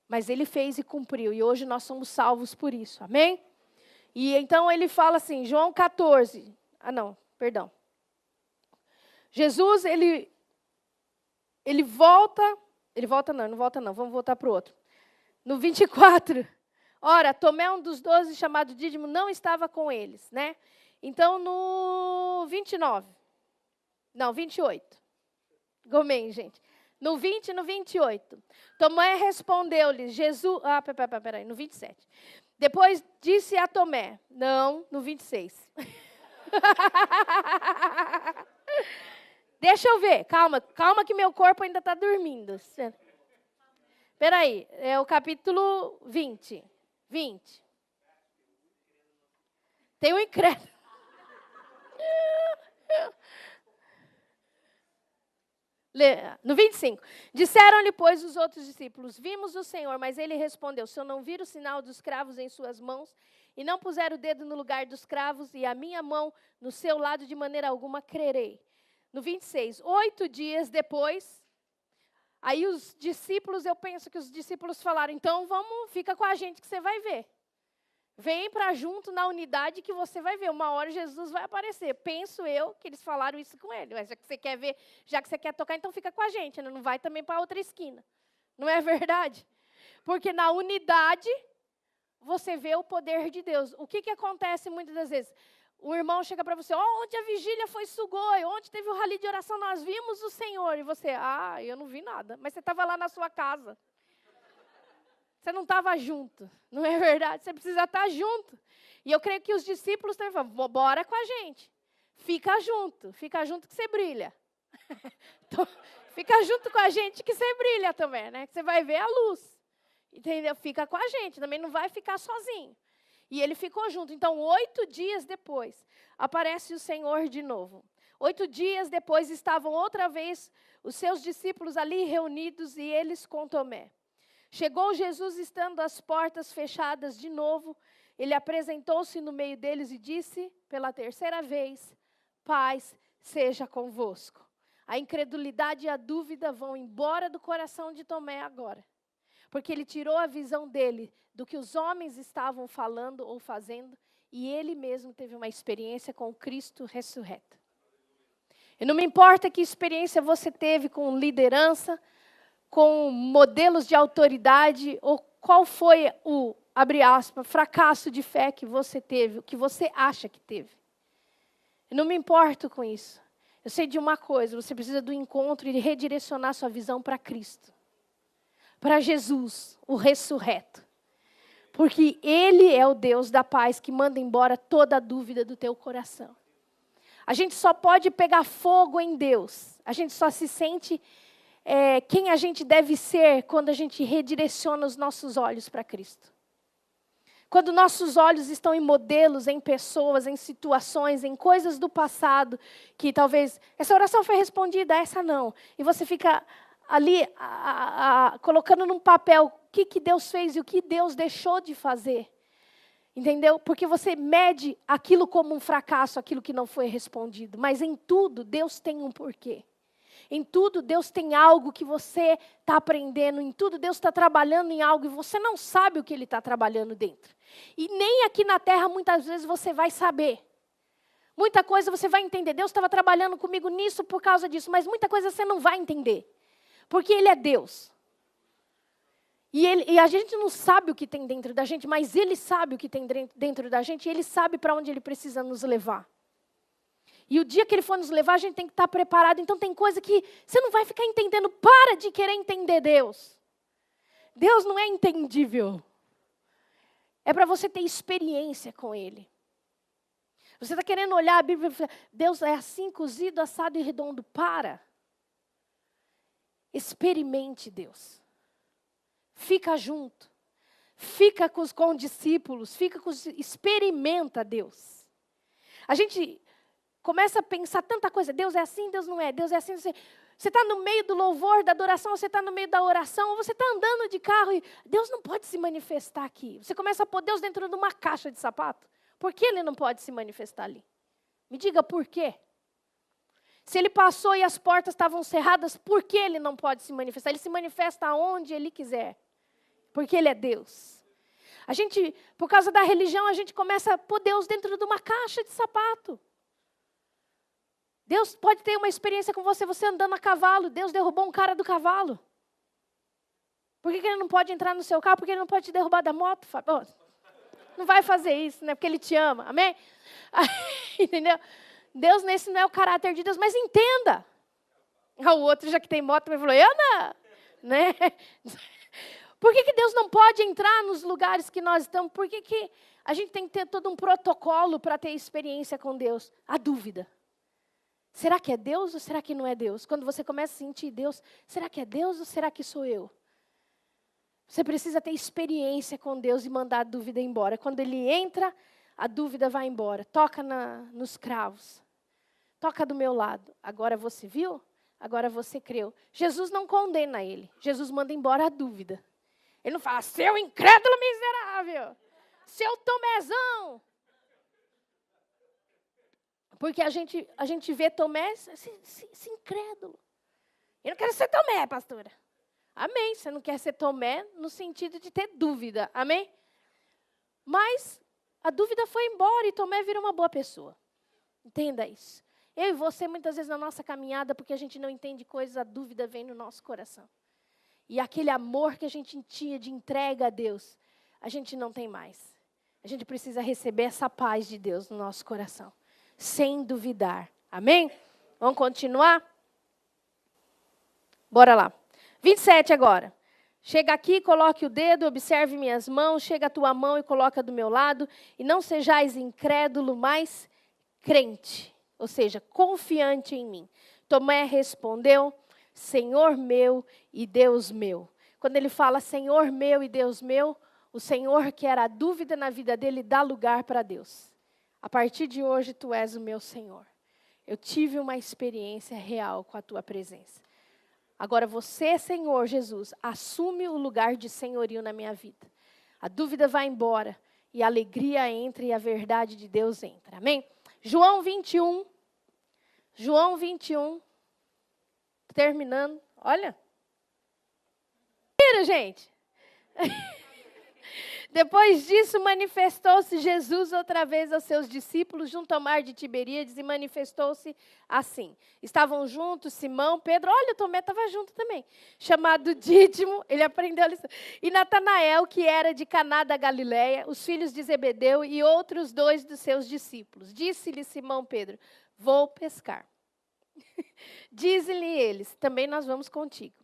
Mas ele fez e cumpriu, e hoje nós somos salvos por isso, amém? E então ele fala assim, João 14, Jesus, ele volta não, vamos voltar para o outro. No 24, ora, Tomé, um dos 12, chamado Dídimo, não estava com eles, né? Então, no 28. Gomem, gente. No 20 e no 28. Tomé respondeu-lhe, Jesus... peraí, no 27. Depois disse a Tomé, não, no 26. Deixa eu ver, calma que meu corpo ainda está dormindo. Espera aí, é o capítulo 20. Tem um incrédulo. No 25. Disseram-lhe, pois, os outros discípulos, vimos o Senhor, mas ele respondeu, se eu não vir o sinal dos cravos em suas mãos, e não puser o dedo no lugar dos cravos, e a minha mão no seu lado, de maneira alguma crerei. No 26, 8 dias depois, aí os discípulos, eu penso que os discípulos falaram, então fica com a gente que você vai ver. Vem para junto na unidade que você vai ver. Uma hora Jesus vai aparecer. Penso eu que eles falaram isso com ele. Mas já que você quer ver, já que você quer tocar, então fica com a gente. Né? Não vai também para outra esquina. Não é verdade? Porque na unidade você vê o poder de Deus. O que acontece muitas das vezes? O irmão chega para você, onde a vigília foi sugoi, onde teve o rally de oração, nós vimos o Senhor. E você, eu não vi nada. Mas você estava lá na sua casa. Você não estava junto, não é verdade? Você precisa estar junto. E eu creio que os discípulos também falam, bora com a gente. Fica junto que você brilha. Então, fica junto com a gente que você brilha também, né? Que você vai ver a luz. Entendeu? Fica com a gente, também não vai ficar sozinho. E ele ficou junto. Então, 8 dias depois, aparece o Senhor de novo. 8 dias depois, estavam outra vez os seus discípulos ali reunidos e eles com Tomé. Chegou Jesus, estando as portas fechadas de novo, ele apresentou-se no meio deles e disse, pela terceira vez, paz seja convosco. A incredulidade e a dúvida vão embora do coração de Tomé agora, porque ele tirou a visão dele do que os homens estavam falando ou fazendo, e ele mesmo teve uma experiência com o Cristo ressurreto. E não me importa que experiência você teve com liderança, com modelos de autoridade, ou qual foi o, abre aspas, fracasso de fé que você teve, o que você acha que teve. Eu não me importo com isso. Eu sei de uma coisa, você precisa do encontro e redirecionar sua visão para Cristo. Para Jesus, o ressurreto. Porque Ele é o Deus da paz que manda embora toda a dúvida do teu coração. A gente só pode pegar fogo em Deus. A gente só se sente quem a gente deve ser quando a gente redireciona os nossos olhos para Cristo. Quando nossos olhos estão em modelos, em pessoas, em situações, em coisas do passado, que talvez essa oração foi respondida, essa não. E você fica ali colocando num papel o que Deus fez e o que Deus deixou de fazer. Entendeu? Porque você mede aquilo como um fracasso, aquilo que não foi respondido. Mas em tudo, Deus tem um porquê. Em tudo, Deus tem algo que você está aprendendo. Em tudo, Deus está trabalhando em algo e você não sabe o que Ele está trabalhando dentro. E nem aqui na terra, muitas vezes, você vai saber. Muita coisa você vai entender. Deus estava trabalhando comigo nisso por causa disso. Mas muita coisa você não vai entender. Porque Ele é Deus. E a gente não sabe o que tem dentro da gente, mas Ele sabe o que tem dentro da gente. E Ele sabe para onde Ele precisa nos levar. E o dia que Ele for nos levar, a gente tem que estar preparado. Então tem coisa que você não vai ficar entendendo. Para de querer entender Deus. Deus não é entendível. É para você ter experiência com Ele. Você está querendo olhar a Bíblia e falar, Deus é assim, cozido, assado e redondo. Para. Experimente Deus. Fica junto. Fica com os condiscípulos. Experimenta Deus. A gente começa a pensar tanta coisa. Deus é assim, Deus não é. Deus é assim, Deus é assim. Você está no meio do louvor, da adoração, você está no meio da oração, ou você está andando de carro e Deus não pode se manifestar aqui. Você começa a pôr Deus dentro de uma caixa de sapato. Por que Ele não pode se manifestar ali? Me diga por quê. Se Ele passou e as portas estavam cerradas, por que Ele não pode se manifestar? Ele se manifesta aonde Ele quiser. porque Ele é Deus. A gente, por causa da religião, a gente começa a pôr Deus dentro de uma caixa de sapato. Deus pode ter uma experiência com você, você andando a cavalo. Deus derrubou um cara do cavalo. Por que Ele não pode entrar no seu carro? Porque Ele não pode te derrubar da moto, Fábio? Não vai fazer isso, né? Porque Ele te ama, amém? Entendeu? Deus, nesse não é o caráter de Deus, mas entenda. O outro, já que tem moto, também falou, eu não. Né? Por que Deus não pode entrar nos lugares que nós estamos? Por que a gente tem que ter todo um protocolo para ter experiência com Deus? A dúvida. Será que é Deus ou será que não é Deus? Quando você começa a sentir Deus, será que é Deus ou será que sou eu? Você precisa ter experiência com Deus e mandar a dúvida embora. Quando Ele entra, a dúvida vai embora. Toca nos cravos. Toca do meu lado. Agora você viu? Agora você creu. Jesus não condena ele. Jesus manda embora a dúvida. Ele não fala, seu incrédulo miserável. Seu Tomézão. Porque a gente vê Tomé, esse incrédulo. Eu não quero ser Tomé, pastora. Amém. Você não quer ser Tomé no sentido de ter dúvida. Amém? Mas a dúvida foi embora e Tomé virou uma boa pessoa. Entenda isso. Eu e você, muitas vezes, na nossa caminhada, porque a gente não entende coisas, a dúvida vem no nosso coração. E aquele amor que a gente tinha de entrega a Deus, a gente não tem mais. A gente precisa receber essa paz de Deus no nosso coração, sem duvidar. Amém? Vamos continuar? Bora lá. 27 agora. Chega aqui, coloque o dedo, observe minhas mãos, chega a tua mão e coloca do meu lado, e não sejais incrédulo, mas crente. Ou seja, confiante em mim. Tomé respondeu, Senhor meu e Deus meu. Quando ele fala Senhor meu e Deus meu, o Senhor, que era a dúvida na vida dele, dá lugar para Deus. A partir de hoje, tu és o meu Senhor. Eu tive uma experiência real com a tua presença. Agora você, Senhor Jesus, assume o lugar de senhorio na minha vida. A dúvida vai embora e a alegria entra e a verdade de Deus entra. Amém? João 21, terminando, olha. Tira, gente. Depois disso, manifestou-se Jesus outra vez aos seus discípulos junto ao mar de Tiberíades e manifestou-se assim. Estavam juntos Simão, Pedro, olha, Tomé estava junto também, chamado Dídimo, ele aprendeu a lição, e Natanael, que era de Caná da Galileia, os filhos de Zebedeu e outros 2 dos seus discípulos. Disse-lhe Simão Pedro, vou pescar. Dizem-lhe eles, também nós vamos contigo.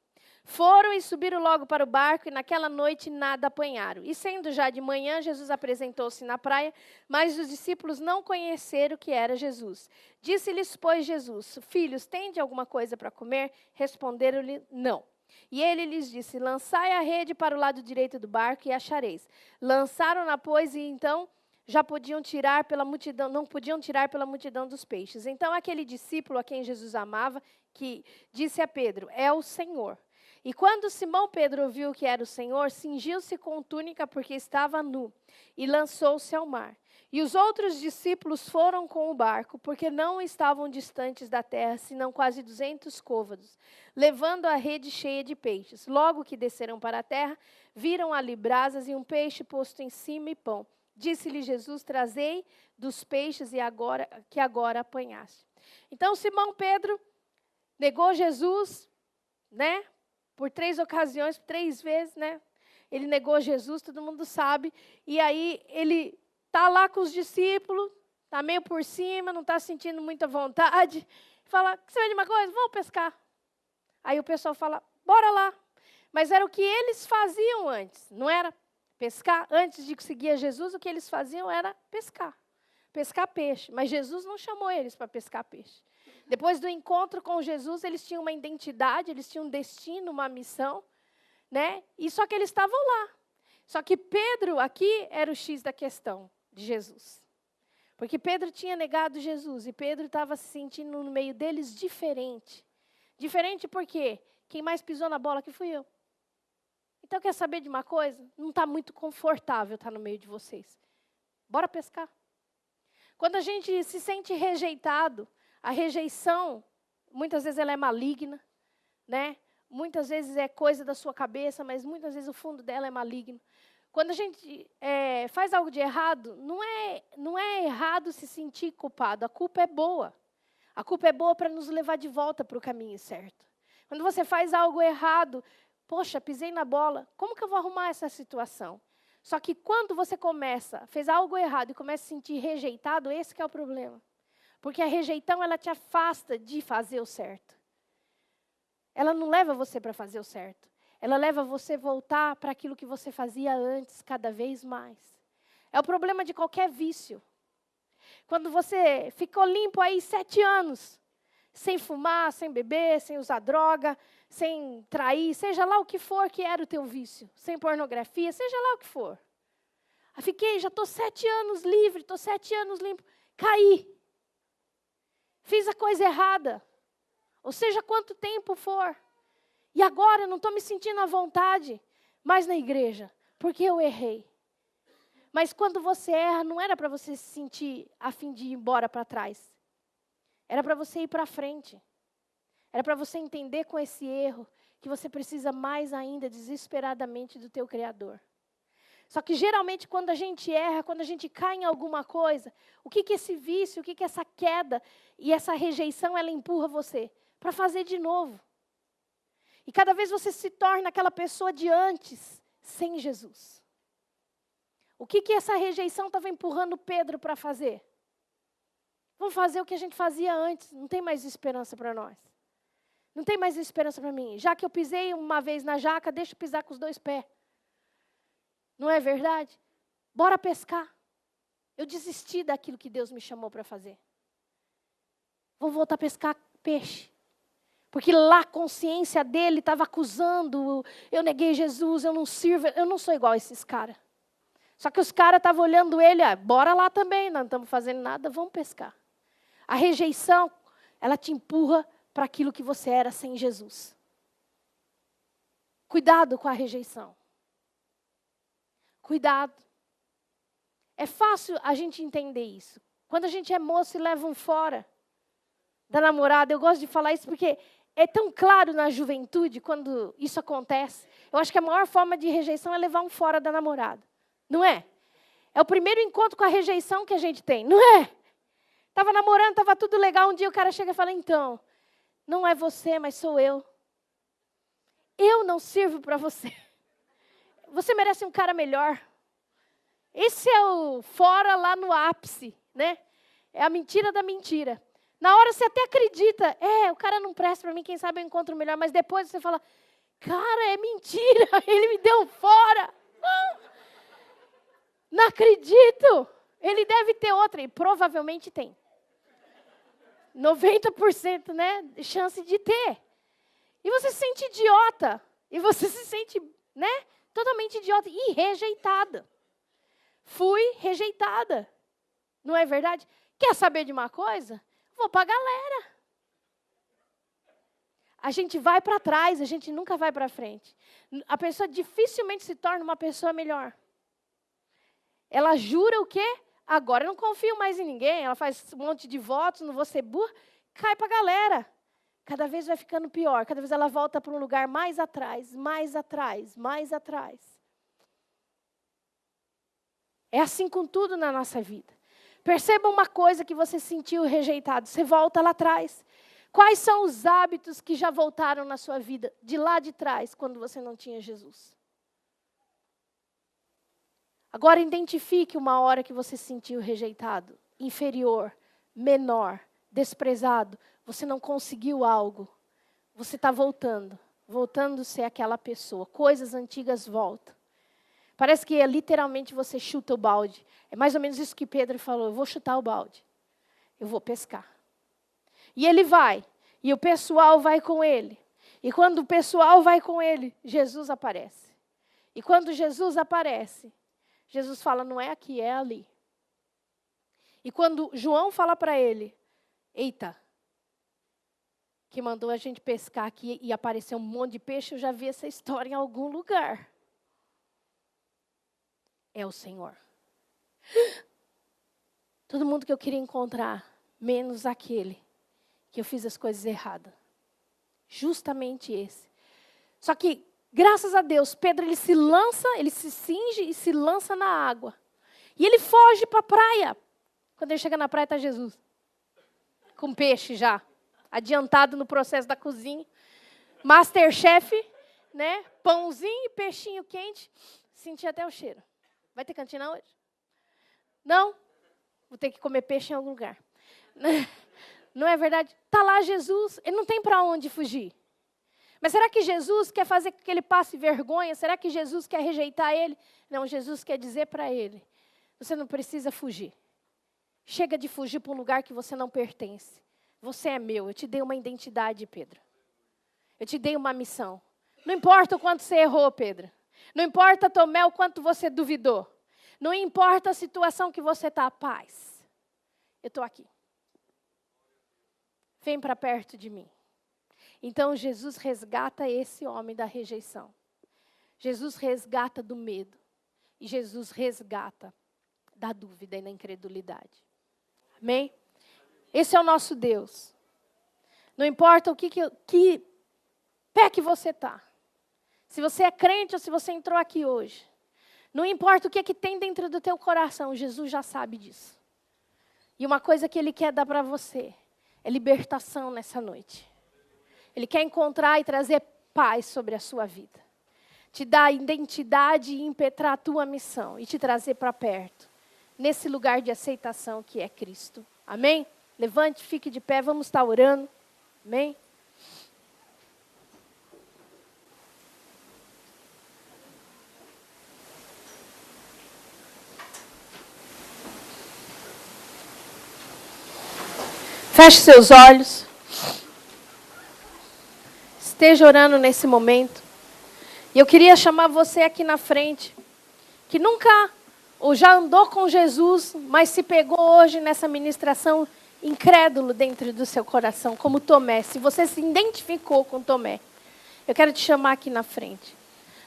Foram e subiram logo para o barco, e naquela noite nada apanharam. E sendo já de manhã, Jesus apresentou-se na praia, mas os discípulos não conheceram que era Jesus. Disse-lhes, pois, Jesus, filhos, tende alguma coisa para comer? Responderam-lhe, não. E ele lhes disse, lançai a rede para o lado direito do barco e achareis. Lançaram-na, pois, e então já podiam tirar pela multidão, não podiam tirar pela multidão dos peixes. Então aquele discípulo a quem Jesus amava, que disse a Pedro, é o Senhor. E quando Simão Pedro ouviu que era o Senhor, cingiu-se com túnica porque estava nu e lançou-se ao mar. E os outros discípulos foram com o barco, porque não estavam distantes da terra, senão quase 200 côvados, levando a rede cheia de peixes. Logo que desceram para a terra, viram ali brasas e um peixe posto em cima e pão. Disse-lhe Jesus, trazei dos peixes que agora apanhaste. Então Simão Pedro negou Jesus, né? Por 3 ocasiões, 3 vezes, né? Ele negou Jesus, todo mundo sabe. E aí ele está lá com os discípulos, está meio por cima, não está sentindo muita vontade. Fala, você vê de uma coisa? Vamos pescar. Aí o pessoal fala, bora lá. Mas era o que eles faziam antes, não era pescar? Antes de seguir a Jesus, o que eles faziam era pescar. Pescar peixe. Mas Jesus não chamou eles para pescar peixe. Depois do encontro com Jesus, eles tinham uma identidade, eles tinham um destino, uma missão, né? E só que eles estavam lá. Só que Pedro aqui era o X da questão de Jesus. Porque Pedro tinha negado Jesus e Pedro estava se sentindo no meio deles diferente. Diferente porque quem mais pisou na bola aqui fui eu. Então quer saber de uma coisa? Não está muito confortável estar no meio de vocês. Bora pescar. Quando a gente se sente rejeitado, a rejeição, muitas vezes ela é maligna, né? muitas vezes é coisa da sua cabeça, mas muitas vezes o fundo dela é maligno. Quando a gente faz algo de errado, não é errado se sentir culpado. A culpa é boa. A culpa é boa para nos levar de volta para o caminho certo. Quando você faz algo errado, poxa, pisei na bola, como que eu vou arrumar essa situação? Só que quando você fez algo errado e começa a se sentir rejeitado, esse que é o problema. Porque a rejeição, ela te afasta de fazer o certo. Ela não leva você para fazer o certo. Ela leva você a voltar para aquilo que você fazia antes, cada vez mais. É o problema de qualquer vício. Quando você ficou limpo aí 7 anos, sem fumar, sem beber, sem usar droga, sem trair, seja lá o que for que era o teu vício, sem pornografia, seja lá o que for. Já estou 7 anos livre, estou 7 anos limpo, caí. Fiz a coisa errada, ou seja, quanto tempo for. E agora eu não estou me sentindo à vontade mais na igreja, porque eu errei. Mas quando você erra, não era para você se sentir a fim de ir embora para trás. Era para você ir para frente. Era para você entender com esse erro que você precisa mais ainda, desesperadamente, do teu Criador. Só que geralmente quando a gente erra, quando a gente cai em alguma coisa, o que esse vício, o que essa queda e essa rejeição, ela empurra você? Para fazer de novo. E cada vez você se torna aquela pessoa de antes, sem Jesus. O que essa rejeição estava empurrando Pedro para fazer? Vamos fazer o que a gente fazia antes, não tem mais esperança para nós. Não tem mais esperança para mim. Já que eu pisei uma vez na jaca, deixa eu pisar com os 2 pés. Não é verdade? Bora pescar. Eu desisti daquilo que Deus me chamou para fazer. Vou voltar a pescar peixe. Porque lá a consciência dele estava acusando, eu neguei Jesus, eu não sirvo, eu não sou igual a esses caras. Só que os caras estavam olhando ele, bora lá também, não estamos fazendo nada, vamos pescar. A rejeição, ela te empurra para aquilo que você era sem Jesus. Cuidado com a rejeição. Cuidado. É fácil a gente entender isso. Quando a gente é moço e leva um fora da namorada, eu gosto de falar isso porque é tão claro na juventude quando isso acontece. Eu acho que a maior forma de rejeição é levar um fora da namorada. Não é? É o primeiro encontro com a rejeição que a gente tem, não é? Estava namorando, estava tudo legal, um dia o cara chega e fala, então, não é você, mas sou eu. Eu não sirvo para você. Você merece um cara melhor. Esse é o fora lá no ápice, né? É a mentira da mentira. Na hora você até acredita, o cara não presta para mim, quem sabe eu encontro melhor, mas depois você fala, cara, é mentira, ele me deu fora. Não acredito. Ele deve ter outra, e provavelmente tem. 90%, né, chance de ter. E você se sente idiota. E você se sente, né, totalmente idiota e rejeitada. Fui rejeitada. Não é verdade? Quer saber de uma coisa? Vou para a galera. A gente vai para trás, a gente nunca vai para frente. A pessoa dificilmente se torna uma pessoa melhor. Ela jura o quê? Agora eu não confio mais em ninguém. Ela faz um monte de votos, não vou ser burra. Cai para a galera. Cada vez vai ficando pior. Cada vez ela volta para um lugar mais atrás, mais atrás, mais atrás. É assim com tudo na nossa vida. Perceba uma coisa que você sentiu rejeitado. Você volta lá atrás. Quais são os hábitos que já voltaram na sua vida, de lá de trás, quando você não tinha Jesus? Agora identifique uma hora que você se sentiu rejeitado, inferior, menor, desprezado. Você não conseguiu algo. Você está voltando a ser aquela pessoa. Coisas antigas voltam. Parece que literalmente você chuta o balde. É mais ou menos isso que Pedro falou. Eu vou chutar o balde. Eu vou pescar. E ele vai. E o pessoal vai com ele. E quando o pessoal vai com ele, Jesus aparece. E quando Jesus aparece, Jesus fala, não é aqui, é ali. E quando João fala para ele, eita, que mandou a gente pescar aqui e apareceu um monte de peixe, eu já vi essa história em algum lugar. É o Senhor. Todo mundo que eu queria encontrar, menos aquele que eu fiz as coisas erradas. Justamente esse. Só que, graças a Deus, Pedro ele se cinge e se lança na água. E ele foge para a praia. Quando ele chega na praia, está Jesus. Com peixe já. Adiantado no processo da cozinha. Masterchef, né? Pãozinho e peixinho quente. Senti até o cheiro. Vai ter cantina hoje? Não? Vou ter que comer peixe em algum lugar. Não é verdade? Está lá Jesus. Ele não tem para onde fugir. Mas será que Jesus quer fazer com que ele passe vergonha? Será que Jesus quer rejeitar ele? Não, Jesus quer dizer para ele: você não precisa fugir. Chega de fugir para um lugar que você não pertence. Você é meu. Eu te dei uma identidade, Pedro. Eu te dei uma missão. Não importa o quanto você errou, Pedro. Não importa, Tomé, o quanto você duvidou. Não importa a situação que você está, paz. Eu estou aqui. Vem para perto de mim. Então, Jesus resgata esse homem da rejeição. Jesus resgata do medo. E Jesus resgata da dúvida e da incredulidade. Amém? Esse é o nosso Deus. Não importa o que pé que você está. Se você é crente ou se você entrou aqui hoje. Não importa o que tem dentro do teu coração. Jesus já sabe disso. E uma coisa que Ele quer dar para você é libertação nessa noite. Ele quer encontrar e trazer paz sobre a sua vida. Te dar identidade e impetrar a tua missão. E te trazer para perto. Nesse lugar de aceitação que é Cristo. Amém? Levante, fique de pé, vamos estar orando. Amém? Feche seus olhos. Esteja orando nesse momento. E eu queria chamar você aqui na frente, que nunca ou já andou com Jesus, mas se pegou hoje nessa ministração incrédulo dentro do seu coração, como Tomé. Se você se identificou com Tomé, eu quero te chamar aqui na frente,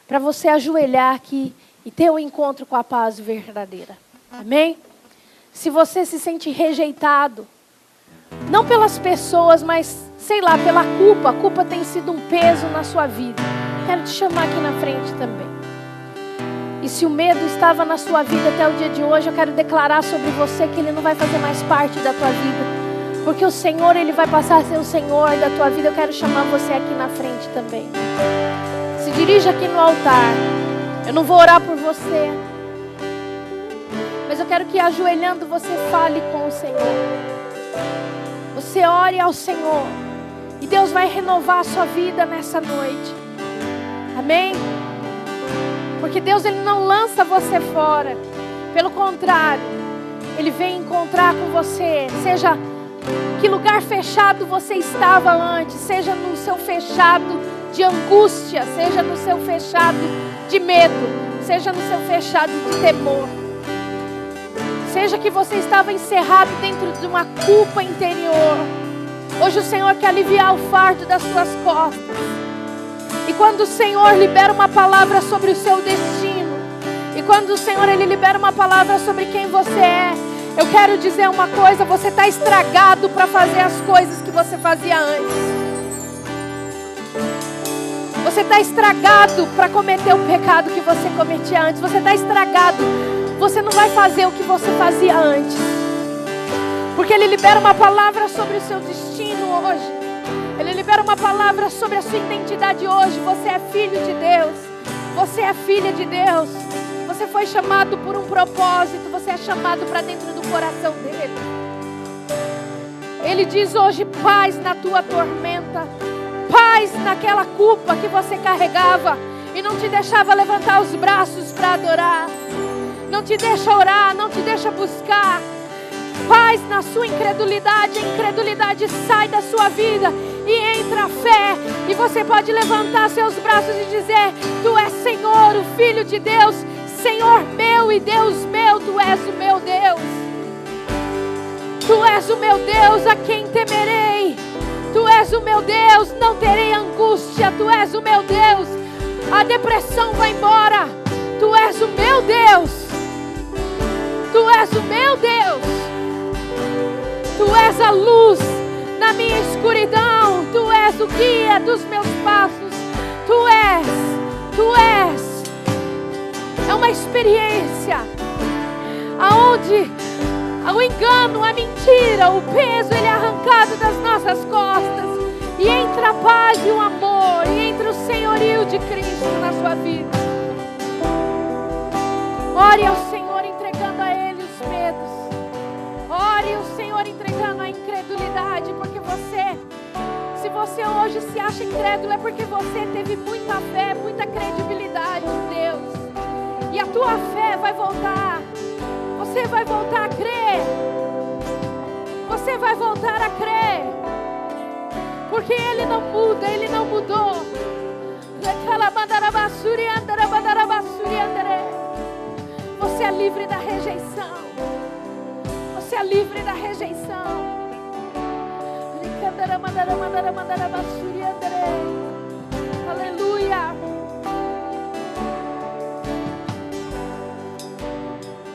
para você ajoelhar aqui e ter um encontro com a paz verdadeira. Amém? Se você se sente rejeitado, não pelas pessoas, mas, sei lá, pela culpa. A culpa tem sido um peso na sua vida. Quero te chamar aqui na frente também. E se o medo estava na sua vida até o dia de hoje, eu quero declarar sobre você que ele não vai fazer mais parte da tua vida. Porque o Senhor, ele vai passar a ser o Senhor da tua vida. Eu quero chamar você aqui na frente também. Se dirija aqui no altar. Eu não vou orar por você. Mas eu quero que ajoelhando você fale com o Senhor. Você ore ao Senhor. E Deus vai renovar a sua vida nessa noite. Amém? Porque Deus ele não lança você fora. Pelo contrário, Ele vem encontrar com você. Seja que lugar fechado você estava antes. Seja no seu fechado de angústia. Seja no seu fechado de medo. Seja no seu fechado de temor. Seja que você estava encerrado dentro de uma culpa interior. Hoje o Senhor quer aliviar o fardo das suas costas. E quando o Senhor libera uma palavra sobre o seu destino, e quando o Senhor ele libera uma palavra sobre quem você é, eu quero dizer uma coisa: você está estragado para fazer as coisas que você fazia antes. Você está estragado para cometer o pecado que você cometia antes. Você está estragado. Você não vai fazer o que você fazia antes. Porque Ele libera uma palavra sobre o seu destino hoje. Ele libera uma palavra sobre a sua identidade hoje. Você é filho de Deus. Você é filha de Deus. Você foi chamado por um propósito. Você é chamado para dentro do coração dEle. Ele diz hoje: paz na tua tormenta. Paz naquela culpa que você carregava e não te deixava levantar os braços para adorar. Não te deixa orar, não te deixa buscar. Paz na sua incredulidade. A incredulidade sai da sua vida e entra a fé. E você pode levantar seus braços e dizer: Tu és Senhor, o Filho de Deus, Senhor meu e Deus meu. Tu és o meu Deus. Tu és o meu Deus, a quem temerei. Tu és o meu Deus, não terei angústia. Tu és o meu Deus, a depressão vai embora. Tu és o meu Deus. Tu és o meu Deus. Tu és a luz na minha escuridão. Tu és o guia dos meus passos. Tu és. É uma experiência aonde o engano, a mentira, o peso, ele é arrancado das nossas costas. E entra a paz e o amor, e entra o senhorio de Cristo na sua vida. Ore ao Senhor entregando a Ele os medos. Ore ao Senhor entregando a incredulidade, porque se você hoje se acha incrédulo, é porque você teve muita fé, muita credibilidade em Deus. E a tua fé vai voltar. Você vai voltar a crer. Você vai voltar a crer. Porque Ele não muda, Ele não mudou. Você é livre da rejeição. Você é livre da rejeição. Aleluia.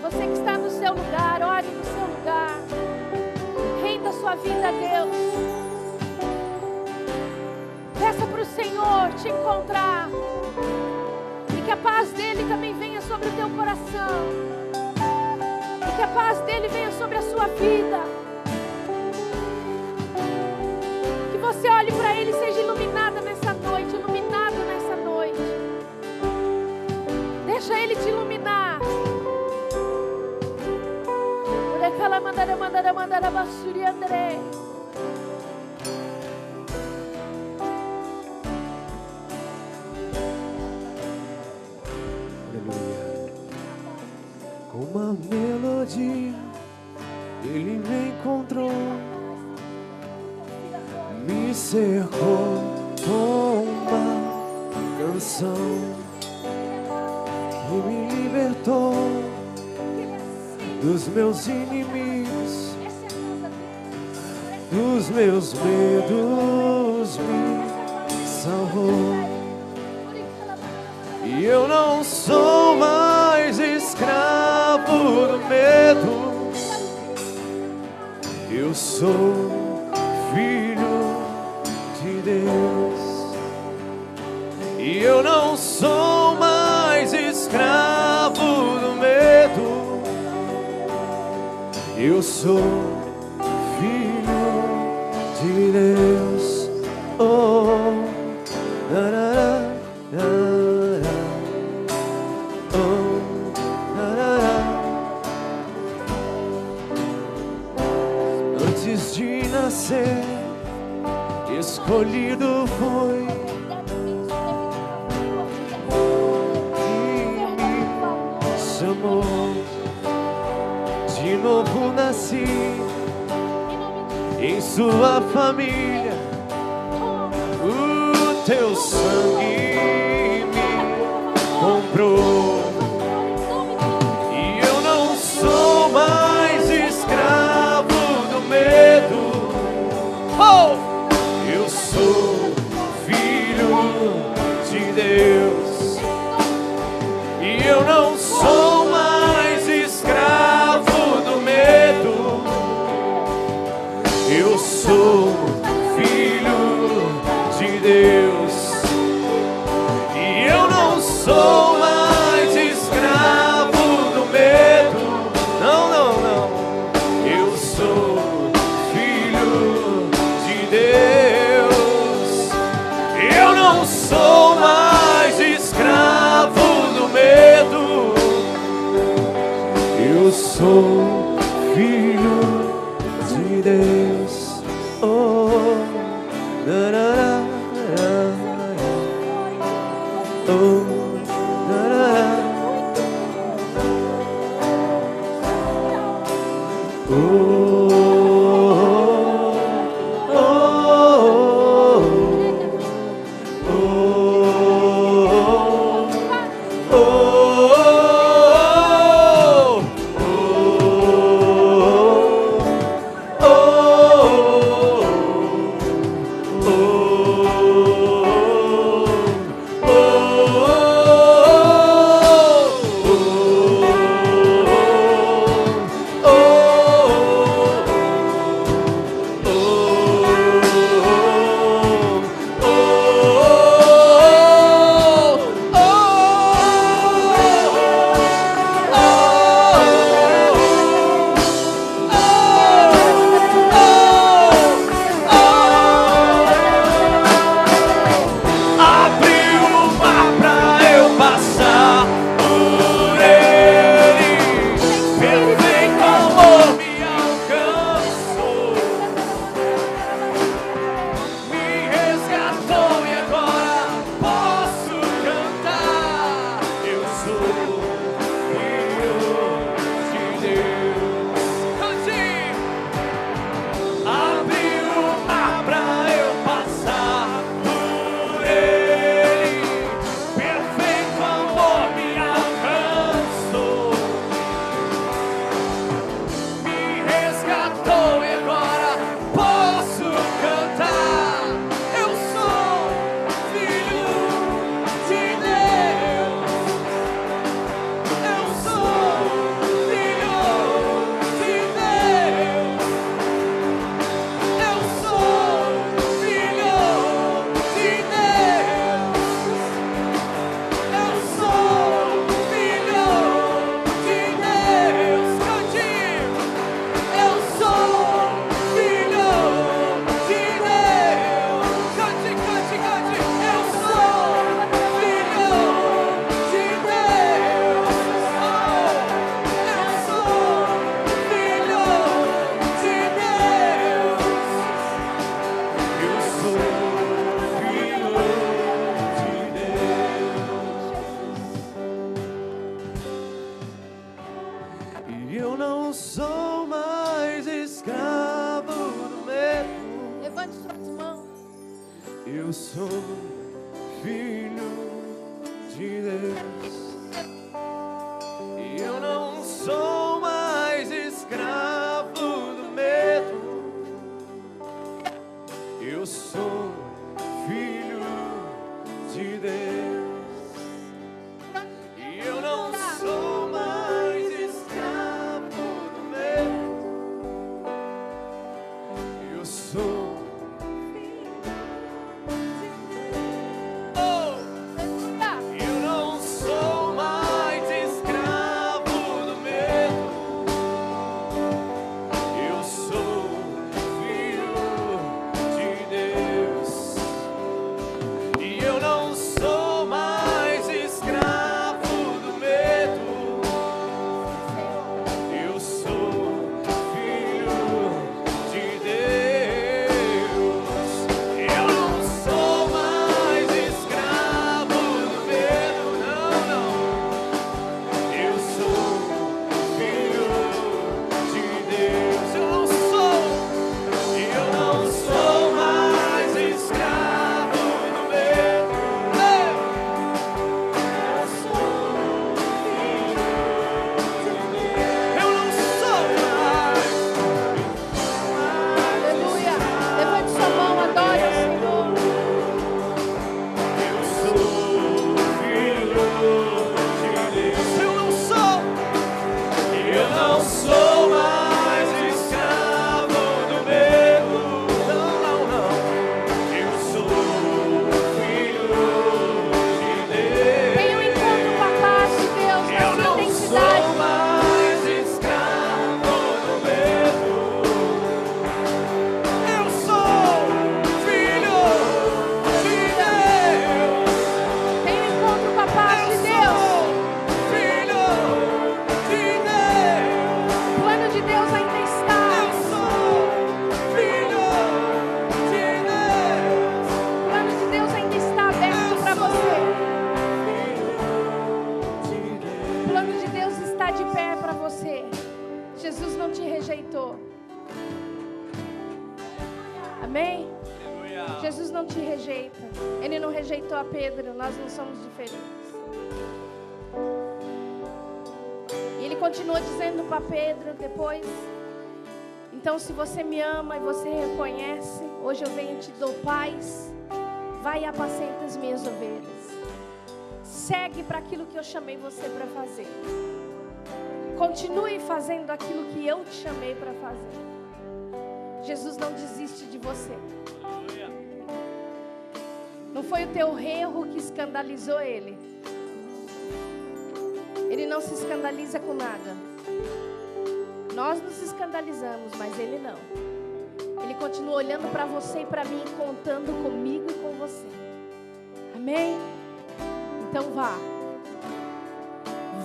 Você que está no seu lugar, ore no seu lugar. Renda sua vida a Deus. Peça para o Senhor te encontrar. E que a paz dEle também venha sobre o teu coração. E que a paz dEle venha sobre a sua vida. Que você olhe para Ele e seja iluminada nessa noite. Iluminado nessa noite. Deixa Ele te iluminar. Com uma melodia Ele me encontrou, me cercou com uma canção e me libertou dos meus inimigos, dos meus medos, me salvou. E eu não sou mais escravo do medo, eu sou filho de Deus. E eu não sou mais escravo do medo, eu sou filho de Deus. Oh, na, na, na, na. Oh, na, na, na. Antes de nascer, escolhido foi e me chamou. De novo nasci em sua família. O teu sangue me comprou. E eu não sou mais escravo do medo. Oh! Eu sou filho de Deus. E eu não sou mais escravo do medo. Eu sou filho de Deus. E eu não sou mais escravo do medo. Não, não, não. Eu sou filho de Deus. Eu não sou mais escravo do medo. Eu sou filho de Deus. Oh, na, na, na, na. Oh, na, na, na. Oh, oh, oh, oh, oh, oh. Eu sou filho de Deus. E eu não sou mais escravo do medo. Eu sou filho de Deus. E eu não sou mais escravo do medo. Eu sou Amém? Jesus não te rejeita. Ele não rejeitou a Pedro. Nós não somos diferentes. E ele continua dizendo para Pedro depois: então, se você me ama e você reconhece, hoje eu venho e te dou paz. Vai e apacenta as minhas ovelhas. Segue para aquilo que eu chamei você para fazer. Continue fazendo aquilo que eu te chamei para fazer. Jesus não desiste de você. Não foi o teu erro que escandalizou ele. Ele não se escandaliza com nada. Nós nos escandalizamos, mas ele não. Ele continua olhando para você e para mim, contando comigo e com você. Amém? Então vá.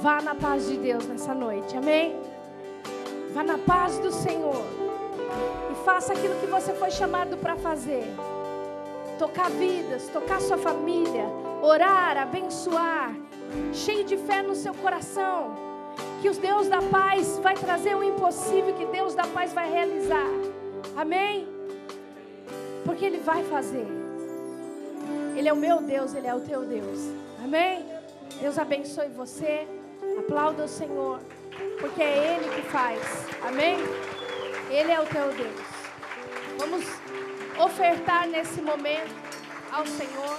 Vá na paz de Deus nessa noite. Amém? Vá na paz do Senhor. E faça aquilo que você foi chamado para fazer. Tocar vidas, tocar sua família, orar, abençoar, cheio de fé no seu coração, que os Deus da paz vai trazer o impossível, que Deus da paz vai realizar. Amém? Porque Ele vai fazer. Ele é o meu Deus, Ele é o teu Deus. Amém? Deus abençoe você. Aplauda o Senhor, porque é Ele que faz. Amém? Ele é o teu Deus. Vamos ofertar nesse momento ao Senhor.